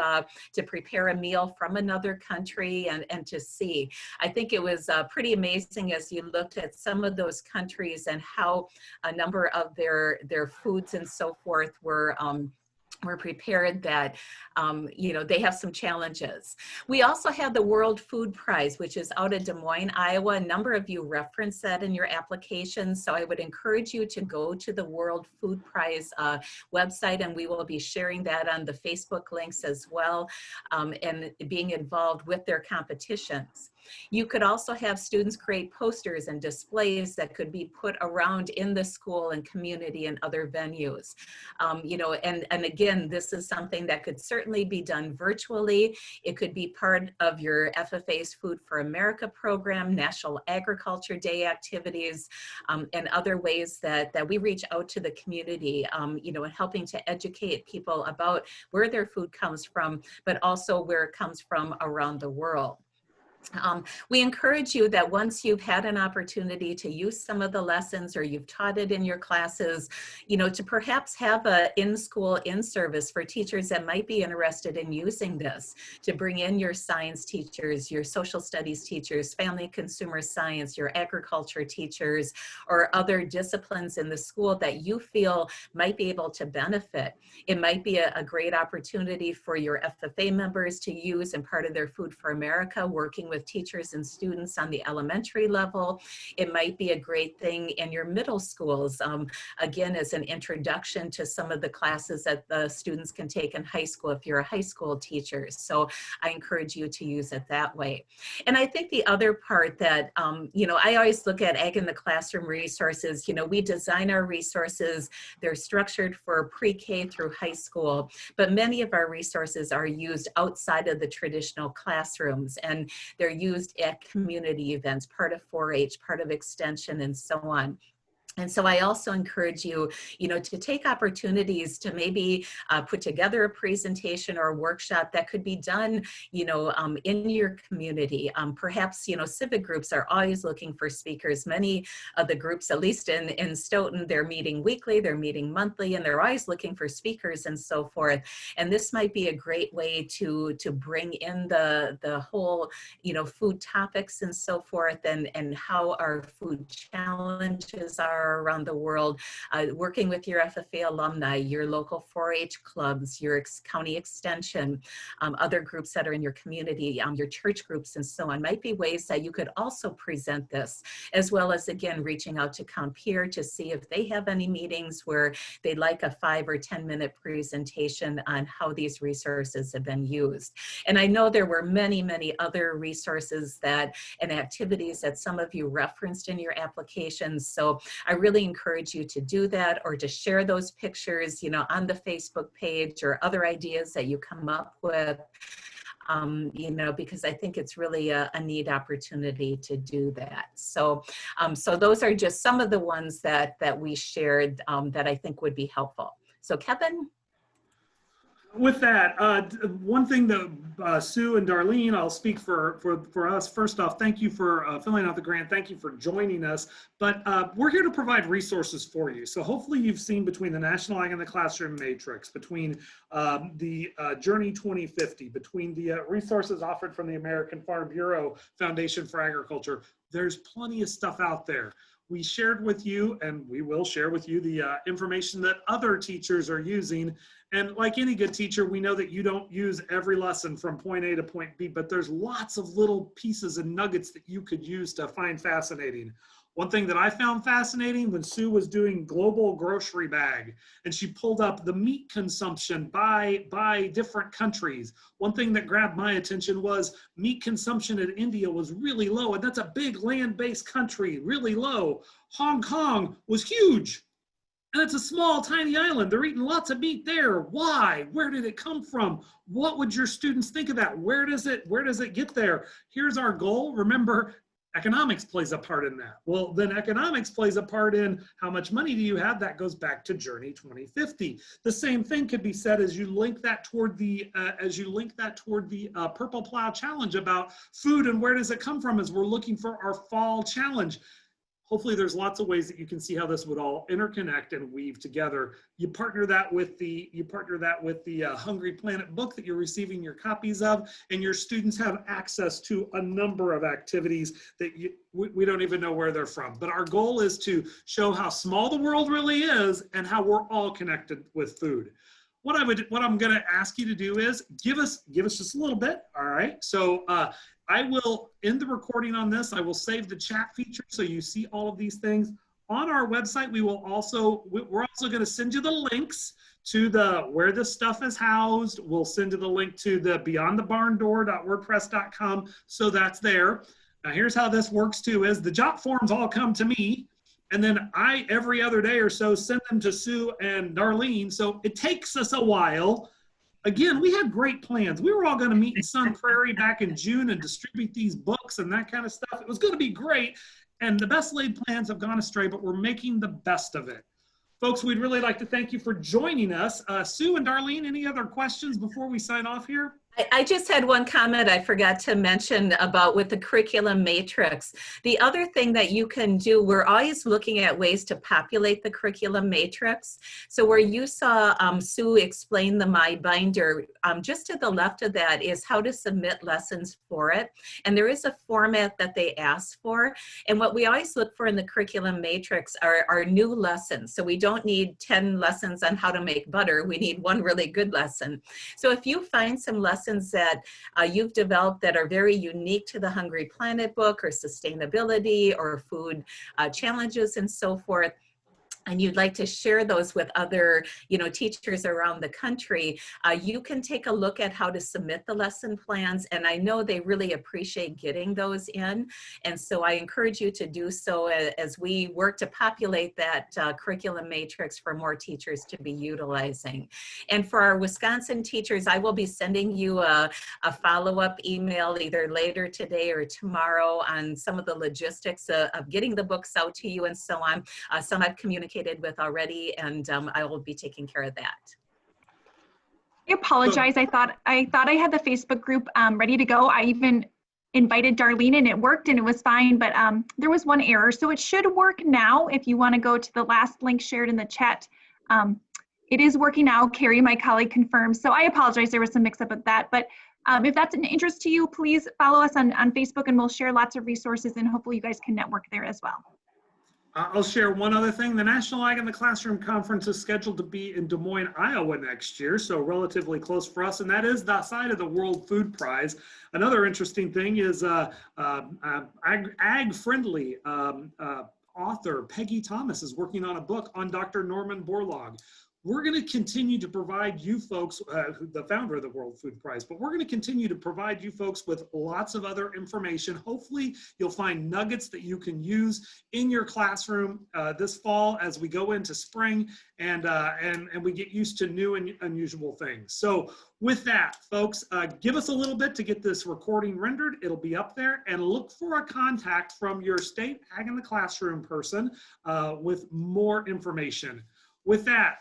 prepare a meal from another country and to see. I think it was pretty amazing as you looked at some of those countries and how a number of their foods and so forth were we're prepared that, you know, they have some challenges. We also have the World Food Prize, which is out of Des Moines, Iowa. A number of you reference that in your application. So I would encourage you to go to the World Food Prize website, and we will be sharing that on the Facebook links as well, and being involved with their competitions. You could also have students create posters and displays that could be put around in the school and community and other venues. You know, and again, this is something that could certainly be done virtually. It could be part of your FFA's Food for America program, National Agriculture Day activities, and other ways that we reach out to the community, you know, and helping to educate people about where their food comes from, but also where it comes from around the world. We encourage you that once you've had an opportunity to use some of the lessons or you've taught it in your classes, you know, to perhaps have a in-school in-service for teachers that might be interested in using this, to bring in your science teachers, your social studies teachers, family consumer science, your agriculture teachers, or other disciplines in the school that you feel might be able to benefit. It might be a great opportunity for your FFA members to use in part of their Food for America, working with teachers and students on the elementary level. It might be a great thing in your middle schools, again, as an introduction to some of the classes that the students can take in high school if you're a high school teacher. So I encourage you to use it that way. And I think the other part that, you know, I always look at Ag in the Classroom resources. You know, we design our resources, they're structured for pre-K through high school, but many of our resources are used outside of the traditional classrooms, and they're used at community events, part of 4-H, part of extension, and so on. And so I also encourage you, you know, to take opportunities to maybe put together a presentation or a workshop that could be done, you know, in your community. Perhaps, you know, civic groups are always looking for speakers. Many of the groups, at least in Stoughton, they're meeting weekly, they're meeting monthly, and they're always looking for speakers and so forth. And this might be a great way to bring in the whole, you know, food topics and so forth, and how our food challenges are around the world, working with your FFA alumni, your local 4-H clubs, your county extension, other groups that are in your community, your church groups and so on, might be ways that you could also present this, as well as, again, reaching out to Compeer to see if they have any meetings where they'd like a 5 or 10-minute presentation on how these resources have been used. And I know there were many, many other resources that and activities that some of you referenced in your applications. So I really encourage you to do that, or to share those pictures, you know, on the Facebook page, or other ideas that you come up with, you know, because I think it's really a neat opportunity to do that. So, so those are just some of the ones that we shared that I think would be helpful. So Kevin? With that, one thing that Sue and Darlene, I'll speak for us. First off, thank you for filling out the grant. Thank you for joining us. But we're here to provide resources for you. So hopefully you've seen between the National Ag in the Classroom Matrix, between the Journey 2050, between the resources offered from the American Farm Bureau Foundation for Agriculture, there's plenty of stuff out there. We shared with you, and we will share with you, the information that other teachers are using. And like any good teacher, we know that you don't use every lesson from point A to point B, but there's lots of little pieces and nuggets that you could use to find fascinating. One thing that I found fascinating when Sue was doing global grocery bag, and she pulled up the meat consumption by different countries. One thing that grabbed my attention was meat consumption in India was really low, and that's a big land-based country, really low. Hong Kong was huge, and it's a small, tiny island. They're eating lots of meat there. Why? Where did it come from? What would your students think of that? Where does it get there? Here's our goal. Remember, economics plays a part in that. Well, then economics plays a part in how much money do you have? That goes back to Journey 2050. The same thing could be said as you link that toward the Purple Plow Challenge about food and where does it come from as we're looking for our fall challenge. Hopefully there's lots of ways that you can see how this would all interconnect and weave together. You partner that with the Hungry Planet book that you're receiving your copies of, and your students have access to a number of activities that we don't even know where they're from. But our goal is to show how small the world really is and how we're all connected with food. what I'm going to ask you to do is give us just a little bit. All right. So I will end the recording on this. I will save the chat feature so you see all of these things on our website. We're also going to send you the links to where this stuff is housed. We'll send you the link to the beyondthebarndoor.wordpress.com. So that's there. Now here's how this works too, is the job forms all come to me, and then I, every other day or so, send them to Sue and Darlene. So it takes us a while. Again, we had great plans. We were all going to meet in Sun Prairie back in June and distribute these books and that kind of stuff. It was going to be great. And the best laid plans have gone astray, but we're making the best of it. Folks, we'd really like to thank you for joining us. Sue and Darlene, any other questions before we sign off here? I just had one comment I forgot to mention about with the curriculum matrix. The other thing that you can do, we're always looking at ways to populate the curriculum matrix. So where you saw Sue explain the My Binder, just to the left of that is how to submit lessons for it. And there is a format that they ask for. And what we always look for in the curriculum matrix are new lessons. So we don't need 10 lessons on how to make butter. We need one really good lesson. So if you find some lessons that you've developed that are very unique to the Hungry Planet book, or sustainability, or food challenges and so forth, and you'd like to share those with other, teachers around the country, you can take a look at how to submit the lesson plans. And I know they really appreciate getting those in. And so I encourage you to do so as we work to populate that curriculum matrix for more teachers to be utilizing. And for our Wisconsin teachers, I will be sending you a follow-up email either later today or tomorrow on some of the logistics of getting the books out to you and so on. Some I've communicated with already, and I will be taking care of that. I apologize. I thought I had the Facebook group ready to go. I even invited Darlene and it worked and it was fine, but there was one error. So it should work now if you want to go to the last link shared in the chat. It is working now. Carrie, my colleague, confirms. So I apologize. There was some mix up with that, but if that's an interest to you, please follow us on Facebook and we'll share lots of resources and hopefully you guys can network there as well. I'll share one other thing. The National Ag in the Classroom Conference is scheduled to be in Des Moines, Iowa next year, so relatively close for us, and that is the side of the World Food Prize. Another interesting thing is ag-friendly author Peggy Thomas is working on a book on Dr. Norman Borlaug. We're going to continue to provide you folks, the founder of the World Food Prize, but we're going to continue to provide you folks with lots of other information. Hopefully you'll find nuggets that you can use in your classroom this fall as we go into spring and we get used to new and unusual things. So with that, folks, give us a little bit to get this recording rendered. It'll be up there, and look for a contact from your state Ag in the Classroom person with more information. With that,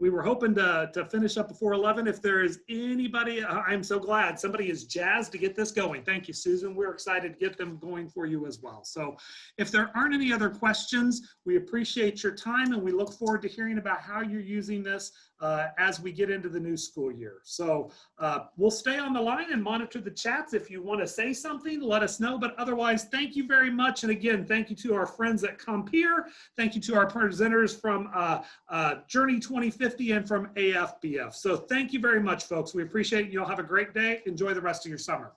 we were hoping to finish up before 11. If there is anybody, I'm so glad somebody is jazzed to get this going. Thank you, Susan. We're excited to get them going for you as well. So if there aren't any other questions, we appreciate your time and we look forward to hearing about how you're using this as we get into the new school year. So we'll stay on the line and monitor the chats. If you want to say something, let us know. But otherwise, thank you very much. And again, thank you to our friends at Compeer. Thank you to our presenters from Journey 2050 and from AFBF. So thank you very much, folks. We appreciate it. You'll have a great day. Enjoy the rest of your summer.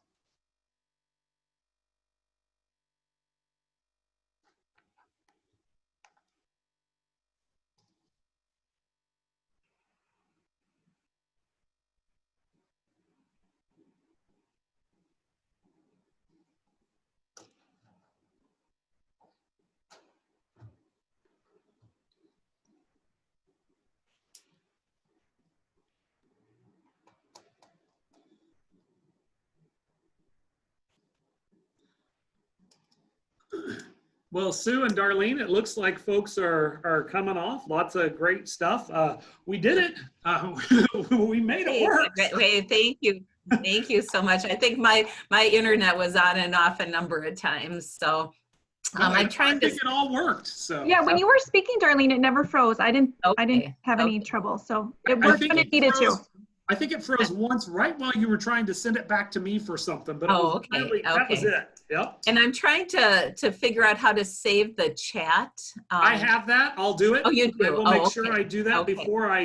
Well, Sue and Darlene, it looks like folks are coming off. Lots of great stuff. We did it. We made it work. Thank you. Thank you so much. I think my internet was on and off a number of times. So I'm trying to. I think it all worked. So yeah, when you were speaking, Darlene, it never froze. I didn't have any trouble. So it worked when it needed to. I think it froze once right while you were trying to send it back to me for something, but it was okay, really, that was okay. it. Yep. And I'm trying to figure out how to save the chat. I have that. I'll do it. Oh, you do? I will make sure I do that Okay. before I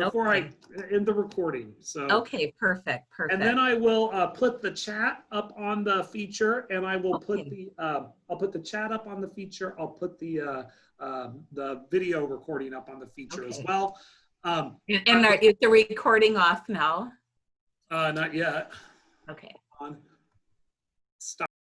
Okay. end the recording. So. Okay, perfect, perfect. And then I will put the chat up on the feature, and I will put Okay. the I'll put the chat up on the feature. I'll put the video recording up on the feature as Okay. well. And is the recording off now? Not yet. Okay. On.